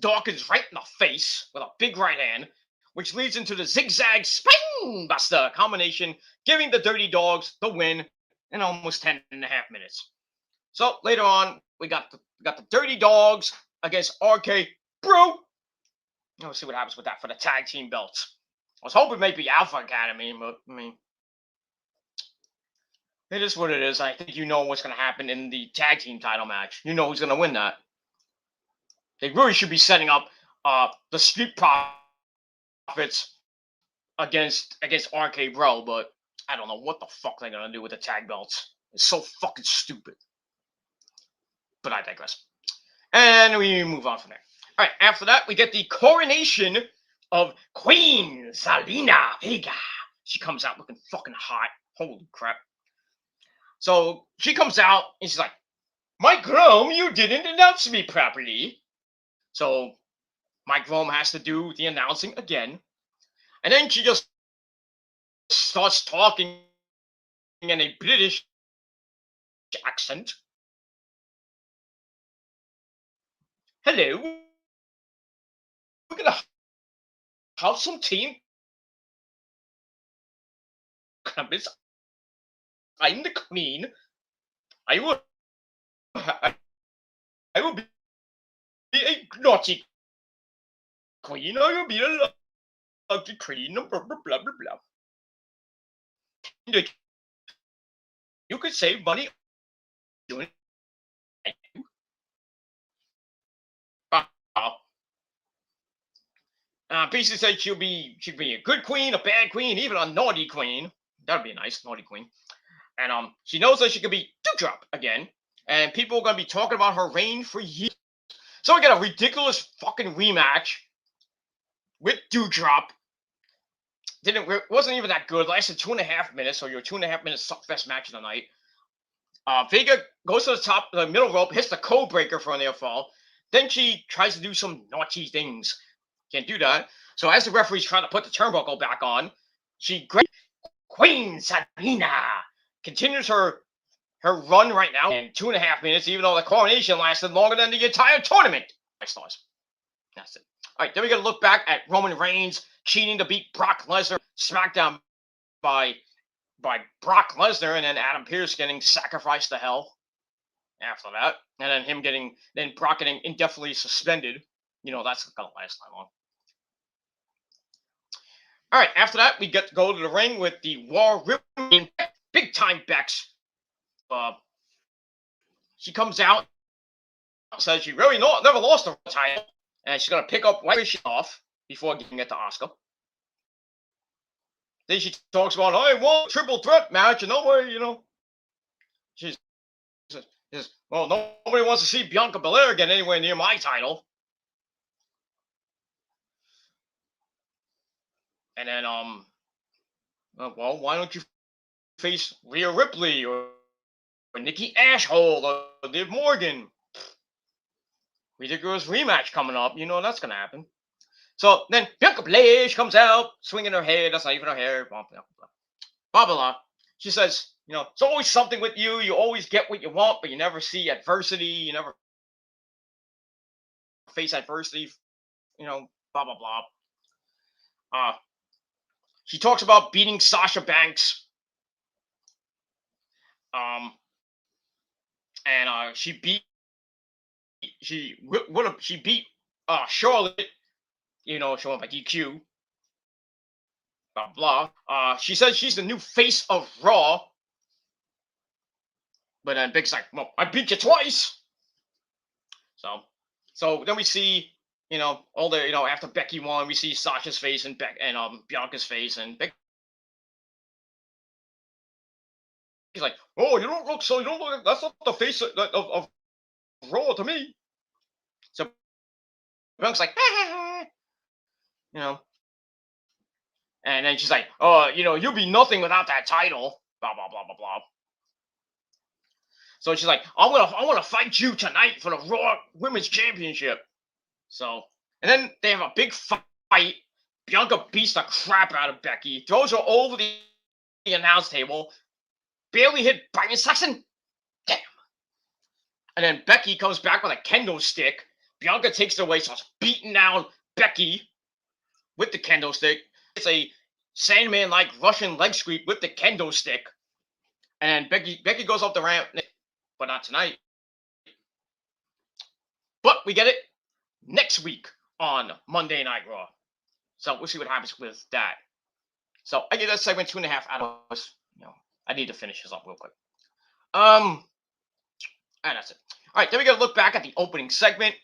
Dawkins right in the face with a big right hand, which leads into the zigzag spine buster combination, giving the Dirty Dogs the win in almost 10.5 minutes. So later on, we got the Dirty Dogs against RK Bro. Let's see what happens with that for the tag team belts. I was hoping maybe Alpha Academy, but I mean, it is what it is. I think you know what's going to happen in the tag team title match. You know who's going to win that. They really should be setting up the Street Profits against RK Bro, but I don't know what the fuck they're going to do with the tag belts. It's so fucking stupid. But I digress. And we move on from there. All right, after that, we get the coronation of Queen Salina Vega. She comes out looking fucking hot. Holy crap. So she comes out and she's like, Mike Rome, you didn't announce me properly. So Mike Rome has to do the announcing again. And then she just starts talking in a British accent. Hello. We're going to have some team. I'm the queen. I will be a naughty queen. I will be a lucky queen. Blah, blah, blah, blah, blah. You could save money doing it. Basically said she'd be a good queen, a bad queen, even a naughty queen. That'd be a nice naughty queen. And she knows that she could be Dewdrop again, and people are gonna be talking about her reign for years. So we get a ridiculous fucking rematch with Dewdrop. Wasn't even that good. Lasted 2.5 minutes, so your 2.5 minute suckfest match of the night. Vega goes to the middle rope, hits the code breaker for a near fall. Then she tries to do some naughty things. Can't do that. So as the referee's trying to put the turnbuckle back on, she grabs Queen Salina. Continues her run right now in 2.5 minutes, even though the coronation lasted longer than the entire tournament. Stars. That's it. All right, then we got to look back at Roman Reigns cheating to beat Brock Lesnar, SmackDown by Brock Lesnar, and then Adam Pearce getting sacrificed to hell after that, and then Brock getting indefinitely suspended. You know that's not gonna last that long. All right, after that, we get to go to the ring with the War Women, big time Bex. She comes out, says she really never lost the title, and she's gonna pick up White off before giving it to Asuka. Then she talks about, I won a triple threat match, and nobody, she says, well, nobody wants to see Bianca Belair get anywhere near my title. And then, well, why don't you face Rhea Ripley or Nikki Ashhole or Liv Morgan? Ridiculous rematch coming up. You know that's going to happen. So then Bianca Belair comes out, swinging her hair. That's not even her hair. Blah, blah, blah. Blah, blah, blah. She says, It's always something with you. You always get what you want, but you never see adversity. You never face adversity. Blah blah blah. She talks about beating Sasha Banks. Um, and she beat Charlotte. She went by DQ. Blah blah. She says she's the new face of Raw. But then Big's like, well, I beat you twice. So then we see, all the, after Becky won, we see Sasha's face and Bianca's face, and Becky's like, oh, you don't look, that's not the face of Raw to me. So Bianca's like, and then she's like, oh, you'll be nothing without that title, blah blah blah blah blah. So she's like, I want to fight you tonight for the Raw Women's Championship. So, and then they have a big fight. Bianca beats the crap out of Becky, throws her over the announce table, barely hit Byron Saxon. Damn. And then Becky comes back with a kendo stick. Bianca takes it away, starts beating down Becky with the kendo stick. It's a Sandman-like Russian leg sweep with the kendo stick. And then Becky goes up the ramp, but not tonight. But we get it next week on Monday Night Raw. So we'll see what happens with that. So I give that segment 2.5 out of us. I need to finish this up real quick. And that's it. All right, then we got to look back at the opening segment.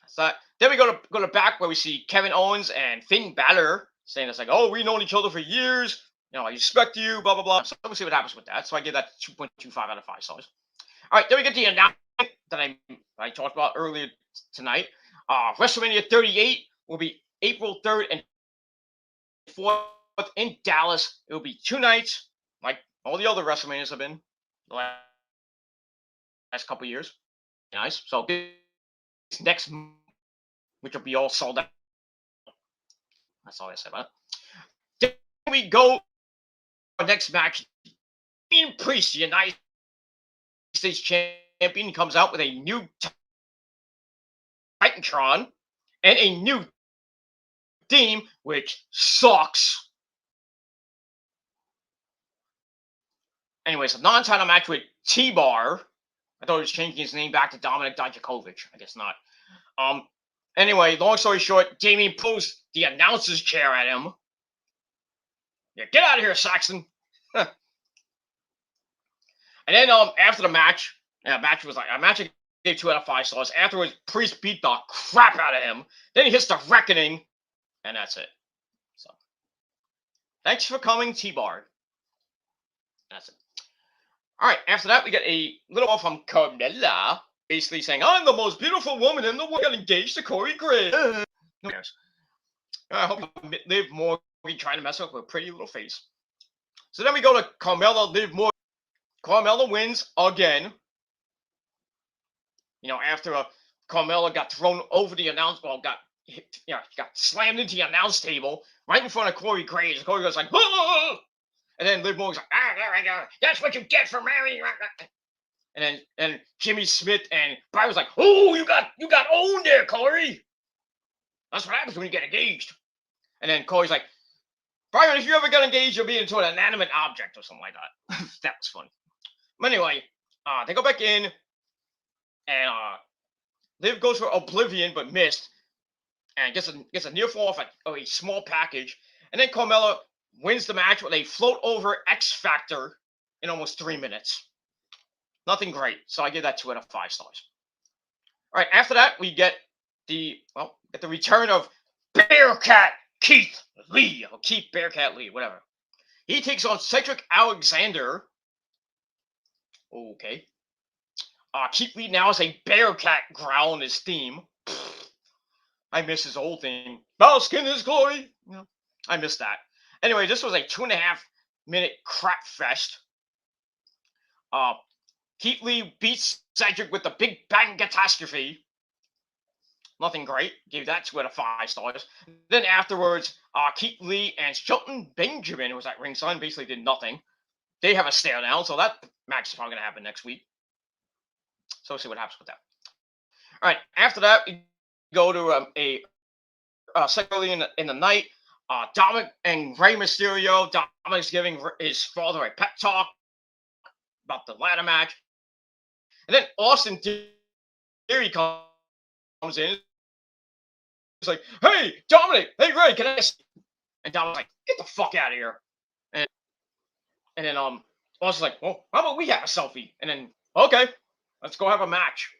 So then we go to back where we see Kevin Owens and Finn Balor saying it's like, oh, we've known each other for years. I respect you, blah blah blah. So we'll see what happens with that. So I give that 2.25 out of 5 stars. All right, then we get the announcement that I talked about earlier tonight. WrestleMania 38 will be April 3rd and 4th in Dallas. It will be 2 nights, like all the other WrestleManias have been the last couple of years. Nice. So this next, which will be all sold out. That's all I said about it. Then we go to our next match. Dean Priest, the United States Champion, comes out with a new Titantron and a new theme, which sucks. Anyways, a non-title match with T-Bar. I thought he was changing his name back to Dominic Dijakovic. I guess not. Anyway, long story short, Damien pulls the announcer's chair at him. Yeah, get out of here, Saxon. And then after the match, match I gave 2 out of 5 stars. Afterwards, Priest beat the crap out of him. Then he hits the Reckoning, and that's it. So, thanks for coming, T-Bar. That's it. All right, after that, we get a little more from Carmella, basically saying, I'm the most beautiful woman in the world. I got engaged to Corey Graves. Who cares? I hope you Liv Morgan trying to mess up with a pretty little face. So then we go to Carmella, Liv Morgan. Carmella wins again. After Carmella got thrown over the got slammed into the announce table right in front of Corey Graves. Corey goes like, oh! And then Liv Morgan's like, there I go. That's what you get for marrying. And Jimmy Smith and Brian was like, oh, you got owned there, Corey. That's what happens when you get engaged. And then Corey's like, Brian, if you ever get engaged, you'll be into an inanimate object or something like that. That was funny. But anyway, they go back in, and Liv goes for Oblivion, but missed, and gets a near fall off a small package. And then Carmella wins the match with a float over X Factor in almost 3 minutes. Nothing great, so I give that 2 out of 5 stars. All right, after that, we get the return of Bearcat Keith Lee, or Keith Bearcat Lee, whatever. He takes on Cedric Alexander. Okay. Keith Lee now has a Bearcat growl in his theme. I miss his old theme. Bask in his glory. I miss that. Anyway, this was a 2.5 minute crap fest. Keith Lee beats Cedric with the Big Bang Catastrophe. Nothing great. Gave that 2 out of 5 stars. Then afterwards, Keith Lee and Shelton Benjamin, who was at ringside, basically did nothing. they have a stare down, so that match is probably gonna happen next week. So we'll see what happens with that. All right, after that, we go to second early in the night. Dominic and Rey Mysterio. Dominic's giving his father a pep talk about the ladder match, and then Austin Theory comes in. It's like, hey, Dominic, hey, Ray, can I see? And Dominic's like, get the fuck out of here. And then Austin's like, well, how about we have a selfie? And then, okay, let's go have a match.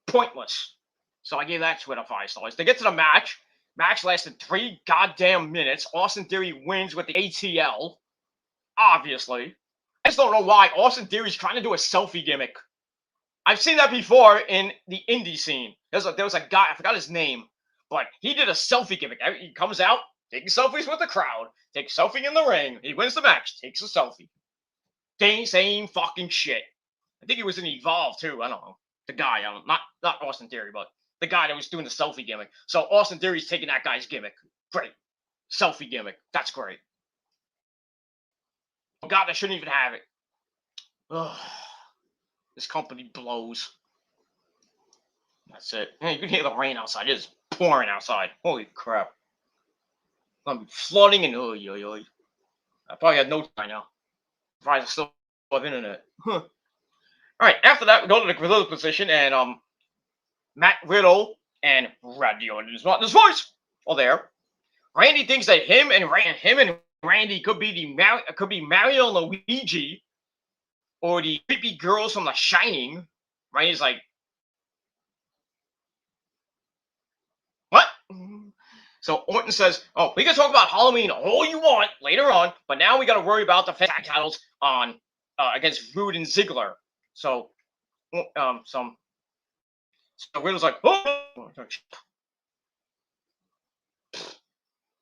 Pointless. So I gave that Twitter 5 stars. They get to the match. Match lasted 3 goddamn minutes. Austin Theory wins with the ATL. Obviously. I just don't know why Austin Theory's trying to do a selfie gimmick. I've seen that before in the indie scene. There was a guy, I forgot his name, but he did a selfie gimmick. He comes out, taking selfies with the crowd, takes a selfie in the ring. He wins the match, takes a selfie. Same fucking shit. I think he was in Evolve too. I don't know. The guy, not Austin Theory, but the guy that was doing the selfie gimmick. So Austin Theory's taking that guy's gimmick. Great. Selfie gimmick. That's great. Oh God, I shouldn't even have it. Ugh. This company blows. That's it. Yeah, you can hear the rain outside. It is pouring outside. Holy crap. I'm gonna be flooding and I probably had no time now. Probably still have internet. Huh. Alright, after that we go to the Gorilla position and Matt Riddle and Randy Orton's not his voice are there. Randy thinks that him and Randy could be Mario and Luigi or the creepy girls from The Shining. Randy's like, what? So Orton says, oh, we can talk about Halloween all you want later on, but now we got to worry about the tag titles on against Rude and Ziggler. So Riddle's like, oh,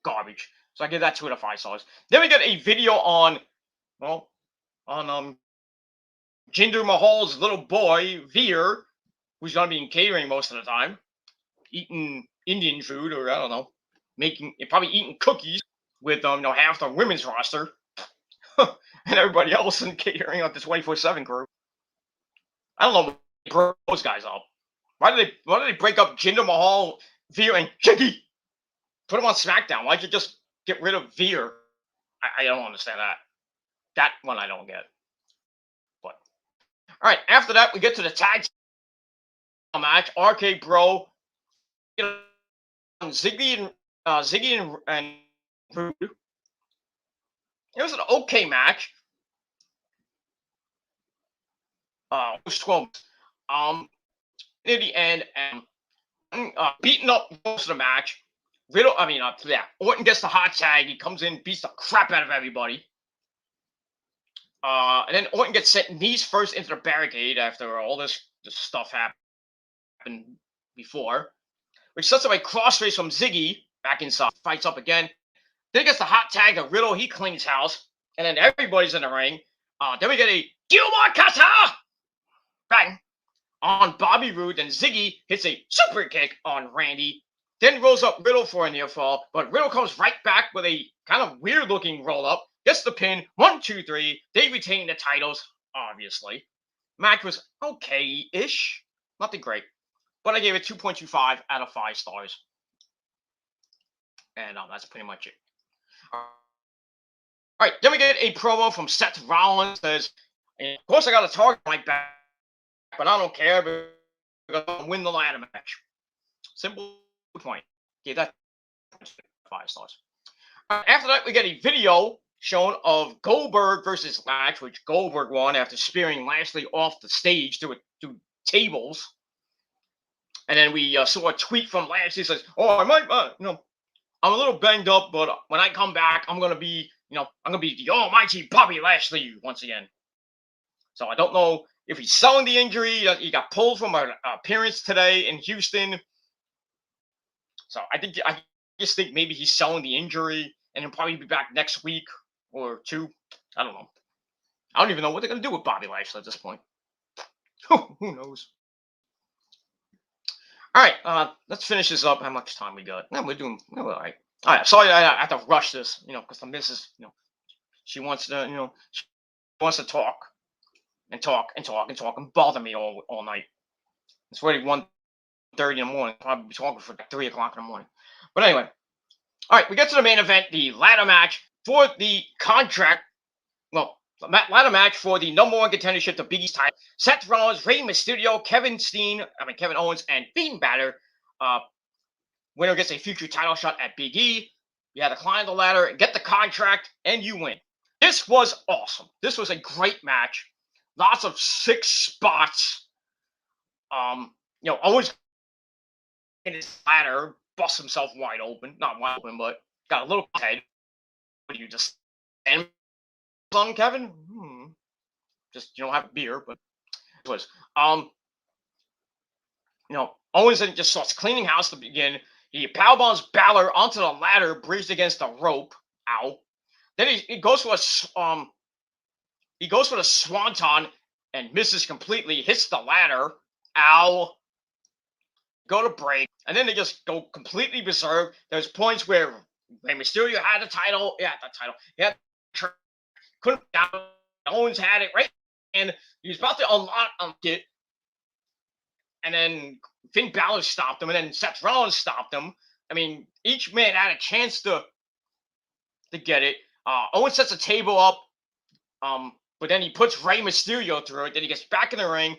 garbage. So I give that 2 out of 5 stars. Then we get a video on Jinder Mahal's little boy Veer, who's gonna be in catering most of the time, eating Indian food or I don't know, probably eating cookies with half the women's roster and everybody else in catering like the 24/7 crew. I don't know what broke those guys up. Why did they break up Jinder Mahal, Veer, and Shiggy? Put him on SmackDown. Why'd you just get rid of Veer? I don't understand that. That one I don't get. But all right, after that we get to the tag match. RK Bro, Ziggy and Rude. It was an okay match. It was 12. Near the end, beating up most of the match. Orton gets the hot tag. He comes in, beats the crap out of everybody. And then Orton gets sent knees first into the barricade after all this stuff happened before, which sets up a crossface from Ziggy back inside. Fights up again. Then he gets the hot tag to Riddle. He cleans house. And then everybody's in the ring. Then we get a Gilmore Cutter! Bang! On Bobby Roode, and Ziggy hits a super kick on Randy. Then rolls up Riddle for a near fall, but Riddle comes right back with a kind of weird looking roll up. Gets the pin. 1, 2, 3. They retain the titles, obviously. Match was okay-ish. Nothing great. But I gave it 2.25 out of 5 stars. And that's pretty much it. All right, then we get a promo from Seth Rollins. Says, of course I got a target on my back, but I don't care because I'm going to win the ladder match. Simple point. Gave that 5 stars. After that, we get a video shown of Goldberg versus Lashley, which Goldberg won after spearing Lashley off the stage through tables. And then we saw a tweet from Lashley that says, "Oh, I might, I'm a little banged up, but when I come back, I'm gonna be, I'm gonna be the almighty Bobby Lashley once again." So I don't know if he's selling the injury. He got pulled from an appearance today in Houston. So I just think maybe he's selling the injury, and he'll probably be back next week or 2. I don't know. I don't even know what they're gonna do with Bobby Lashley at this point. Who knows? All right, let's finish this up. How much time we got? No, we're all right. All right, sorry I have to rush this, because the missus, she wants to, wants to talk and talk and talk and talk and bother me all night. It's already 1:30 in the morning. I'll be talking for like 3 o'clock in the morning. But anyway, all right, we get to the main event, the ladder match for the contract. Well, the ladder match for the #1 contendership, the Big East title. Seth Rollins, Rey Mysterio, Kevin Owens, and Fiend Balor. Winner gets a future title shot at Big E. You had to climb the ladder and get the contract, and you win. This was awesome. This was a great match. Lots of sick spots. Owens in his ladder busts himself wide open. Not wide open, but got a little head. What do you just stand on, Kevin? Just you don't have a beer, but it was Owens then just starts cleaning house to begin. He powerbombs Balor onto the ladder, bridged against the rope. Ow. Then he goes for a swanton and misses completely. Hits the ladder. Ow. Go to break, and then they just go completely berserk. There's points where Rey Mysterio had the title. Yeah, the title. He had couldn't down. Owens had it right, and he was about to unlock it, and then Finn Balor stopped him, and then Seth Rollins stopped him. I mean, each man had a chance to get it. Owens sets a table up, but then he puts Rey Mysterio through it. Then he gets back in the ring,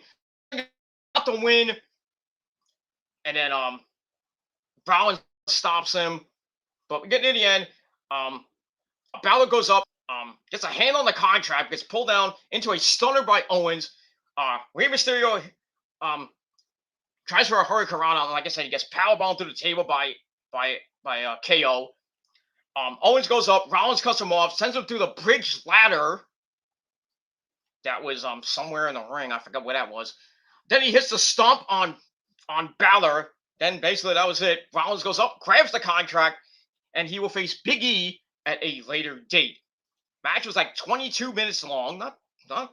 got the win, and then Rollins stops him. But we get near the end. Balor goes up, gets a hand on the contract, gets pulled down into a stunner by Owens. Rey Mysterio tries for a hurricanrana, and like I said, he gets powerbombed through the table by KO. Owens goes up, Rollins cuts him off, sends him through the bridge ladder. That was somewhere in the ring. I forgot where that was. Then he hits the stomp on Balor. Then basically that was it. Rollins goes up, grabs the contract, and he will face Big E at a later date. Match was like 22 minutes long. Not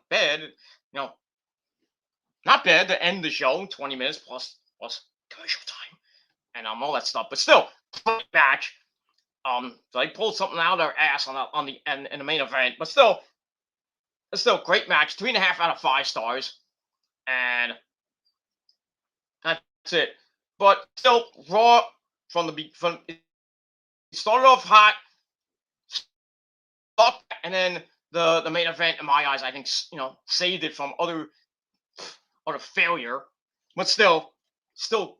bad. Not bad to end the show. 20 minutes plus commercial time and all that stuff. But still, great match. So they pulled something out of their ass on the end in the main event. But still, it's still a great match. 3.5 out of 5 stars. And that's it. But still, Raw it started off hot, and then the main event, in my eyes, I think saved it from other failure. But still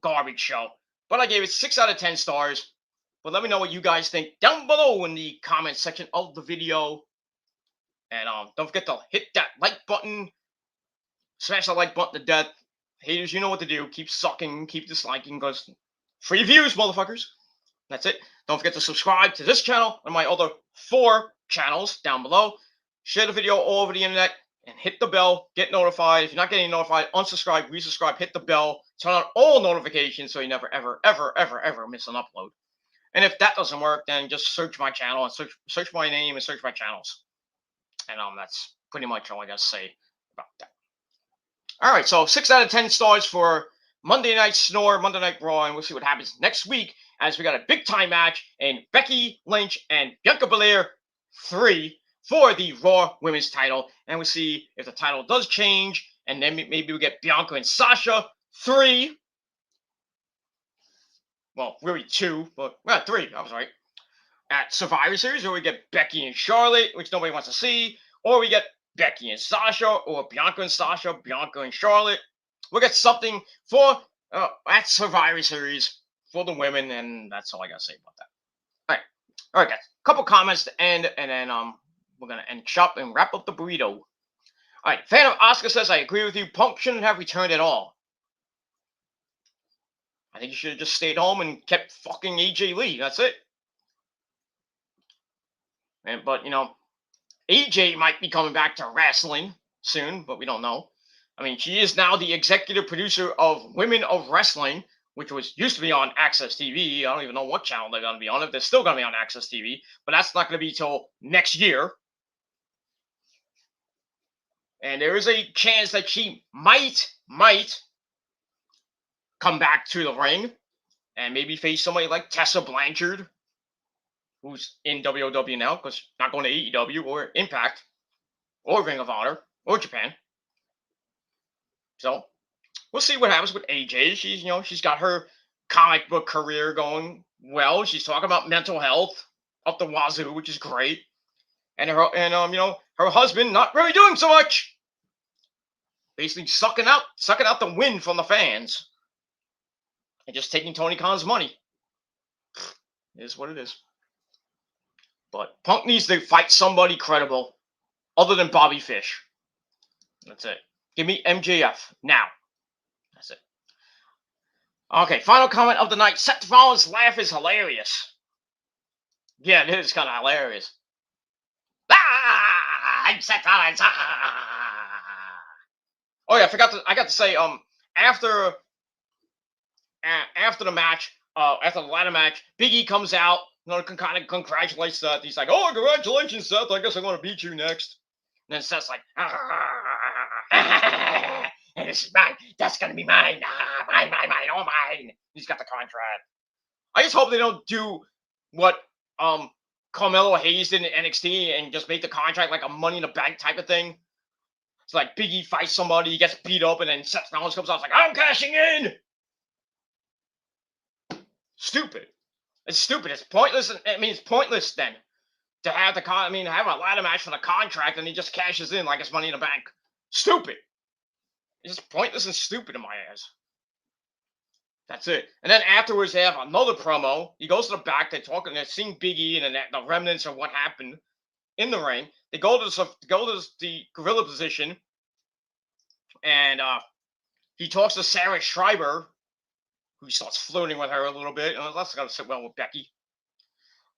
garbage show. But I gave it 6 out of 10 stars. But let me know what you guys think down below in the comment section of the video. And don't forget to hit that like button. Smash the like button to death. Haters, you know what to do. Keep sucking, keep disliking, because free views, motherfuckers. That's it. Don't forget to subscribe to this channel and my other 4 channels down below. Share the video all over the internet and hit the bell. Get notified. If you're not getting notified, unsubscribe, resubscribe, hit the bell. Turn on all notifications so you never, ever, ever, ever, ever miss an upload. And if that doesn't work, then just search my channel and search my name and search my channels. And that's pretty much all I got to say about that. All right, so 6 out of 10 stars for Monday Night Snore, Monday Night Raw, and we'll see what happens next week as we got a big-time match in Becky Lynch and Bianca Belair 3 for the Raw Women's title. And we'll see if the title does change, and then maybe we get Bianca and Sasha 3. Well, really 2, but 3, I was right. At Survivor Series, or we get Becky and Charlotte, which nobody wants to see, or we get Becky and Sasha, or Bianca and Sasha, Bianca and Charlotte. We'll get something for at Survivor Series for the women, and that's all I gotta say about that. All right, guys. A couple comments to end, and then we're gonna end shop and wrap up the burrito. All right, fan of Oscar says, I agree with you. Punk shouldn't have returned at all. I think he should have just stayed home and kept fucking AJ Lee. That's it. But AJ might be coming back to wrestling soon, but we don't know. I mean, she is now the executive producer of Women of Wrestling, which used to be on Access TV. I don't even know what channel they're going to be on. If they're still going to be on Access TV, but that's not going to be till next year. And there is a chance that she might come back to the ring and maybe face somebody like Tessa Blanchard, who's in WOW now, because not going to AEW or Impact. or Ring of Honor, or Japan. So we'll see what happens with AJ. She's got her comic book career going well. She's talking about mental health up the wazoo, which is great. And her husband not really doing so much. Basically sucking out the wind from the fans. And just taking Tony Khan's money. It is what it is. But Punk needs to fight somebody credible other than Bobby Fish. That's it. Give me MJF now. That's it. Okay, final comment of the night. Seth Rollins' laugh is hilarious. Yeah, it is kind of hilarious. I'm Seth Rollins. Oh yeah, I got to say, after the match, after the ladder match, Big E comes out, kind of congratulates Seth. He's like, "Oh, congratulations, Seth. I guess I'm gonna beat you next." And then Seth's like, "And this is mine. That's gonna be mine. Mine, all mine." He's got the contract. I just hope they don't do what Carmelo Hayes did in NXT and just make the contract like a Money in the Bank type of thing. It's like Big E fights somebody, he gets beat up, and then Seth Rollins comes out, it's like, "I'm cashing in." Stupid. It's stupid. It's pointless. It's pointless then to have have a ladder match for the contract, and he just cashes in like it's Money in the Bank. Stupid. It's just pointless and stupid in my eyes. That's it. And then afterwards, they have another promo. He goes to the back. They're talking. They're seeing Big E and the remnants of what happened in the ring. They go to the gorilla position, and he talks to Sarah Schreiber, who starts flirting with her a little bit. And that's gonna sit well with Becky.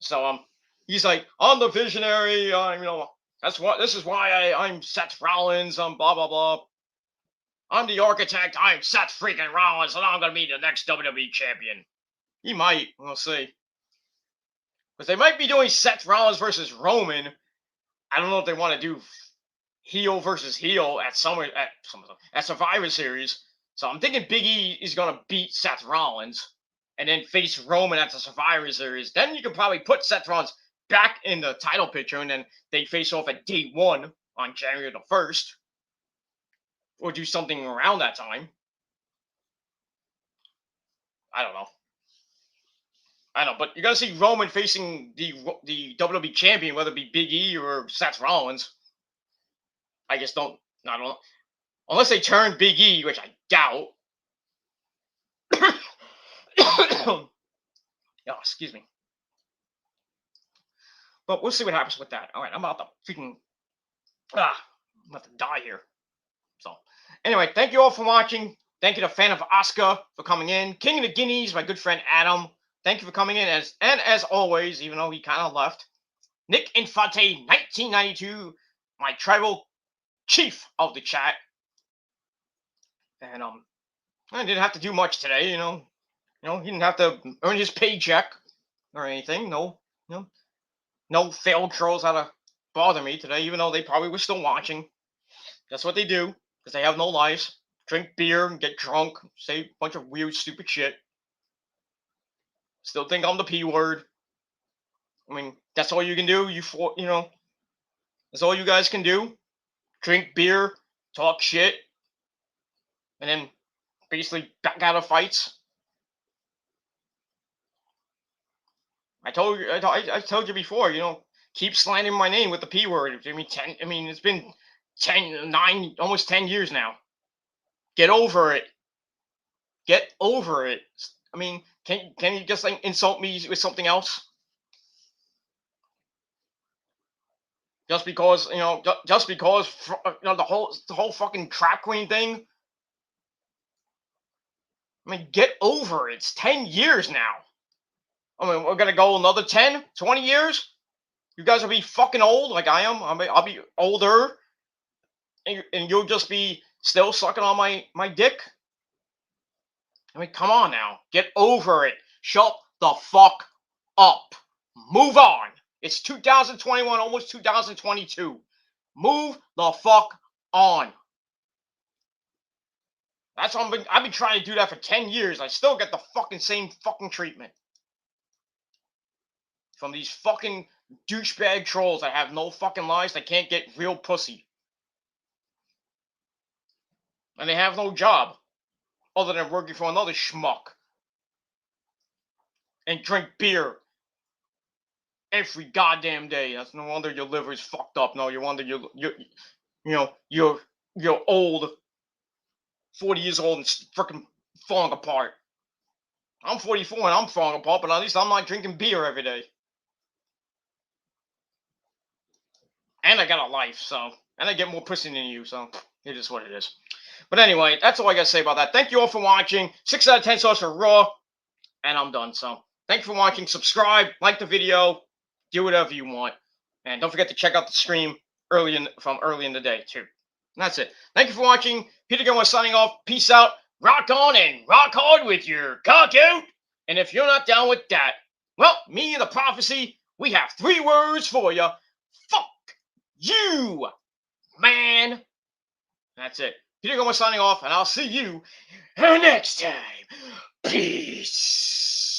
So he's like, "I'm the visionary. This is why I'm Seth Rollins. Blah blah blah. I'm the architect. I'm Seth freaking Rollins, and I'm gonna be the next WWE champion." He might. We'll see. Because they might be doing Seth Rollins versus Roman. I don't know if they want to do heel versus heel at Survivor Series. So I'm thinking Big E is gonna beat Seth Rollins and then face Roman at the Survivor Series. Then you can probably put Seth Rollins back in the title picture, and then they face off at Day 1 on January the 1st. Or do something around that time. I don't know. But you're going to see Roman facing the WWE champion, whether it be Big E or Seth Rollins. I don't know. Unless they turn Big E, which I doubt. Oh, excuse me. But we'll see what happens with that. All right, I'm about to freaking... I'm about to die here. So, anyway, thank you all for watching. Thank you to Fan of Oscar for coming in. King of the Guineas, my good friend Adam. Thank you for coming in. As always, even though he kind of left. Nick Infante, 1992, my tribal chief of the chat. And I didn't have to do much today, he didn't have to earn his paycheck or anything. No failed trolls had to bother me today, even though they probably were still watching. That's what they do, because they have no lives. Drink beer and get drunk, say a bunch of weird, stupid shit. Still think I'm the P word. That's all you can do. That's all you guys can do. Drink beer, talk shit, and then basically back out of fights. I told you before, keep slandering my name with the P word. It's been 9, almost 10 years now. Get over it. Get over it. Can you just insult me with something else? Just because the whole fucking trap queen thing. Get over it. It's 10 years now. We're gonna go another 10, 20 years. You guys will be fucking old like I am. I'll be older, and you'll just be still sucking on my dick. Come on now. Get over it. Shut the fuck up. Move on. It's 2021, almost 2022. Move the fuck on. That's what I've been trying to do that for 10 years. I still get the same fucking treatment from these fucking douchebag trolls that have no fucking lives. They can't get real pussy. And they have no job other than working for another schmuck and drink beer every goddamn day. That's no wonder your liver is fucked up. No, you wonder you're old, 40 years old and freaking falling apart. I'm 44 and I'm falling apart, but at least I'm not drinking beer every day. And I got a life, so, and I get more pussy than you, so it is what it is. But anyway, that's all I gotta say about that. Thank you all for watching. 6 out of 10 stars for Raw, and I'm done. So, thank you for watching. Subscribe, like the video, do whatever you want, and don't forget to check out the stream from early in the day too. And that's it. Thank you for watching. Peter Gilmore signing off. Peace out. Rock on and rock hard with your cock out. And if you're not down with that, well, me and the prophecy, we have 3 words for you. Fuck you, man. That's it. Peter Gilmore signing off, and I'll see you next time. Peace.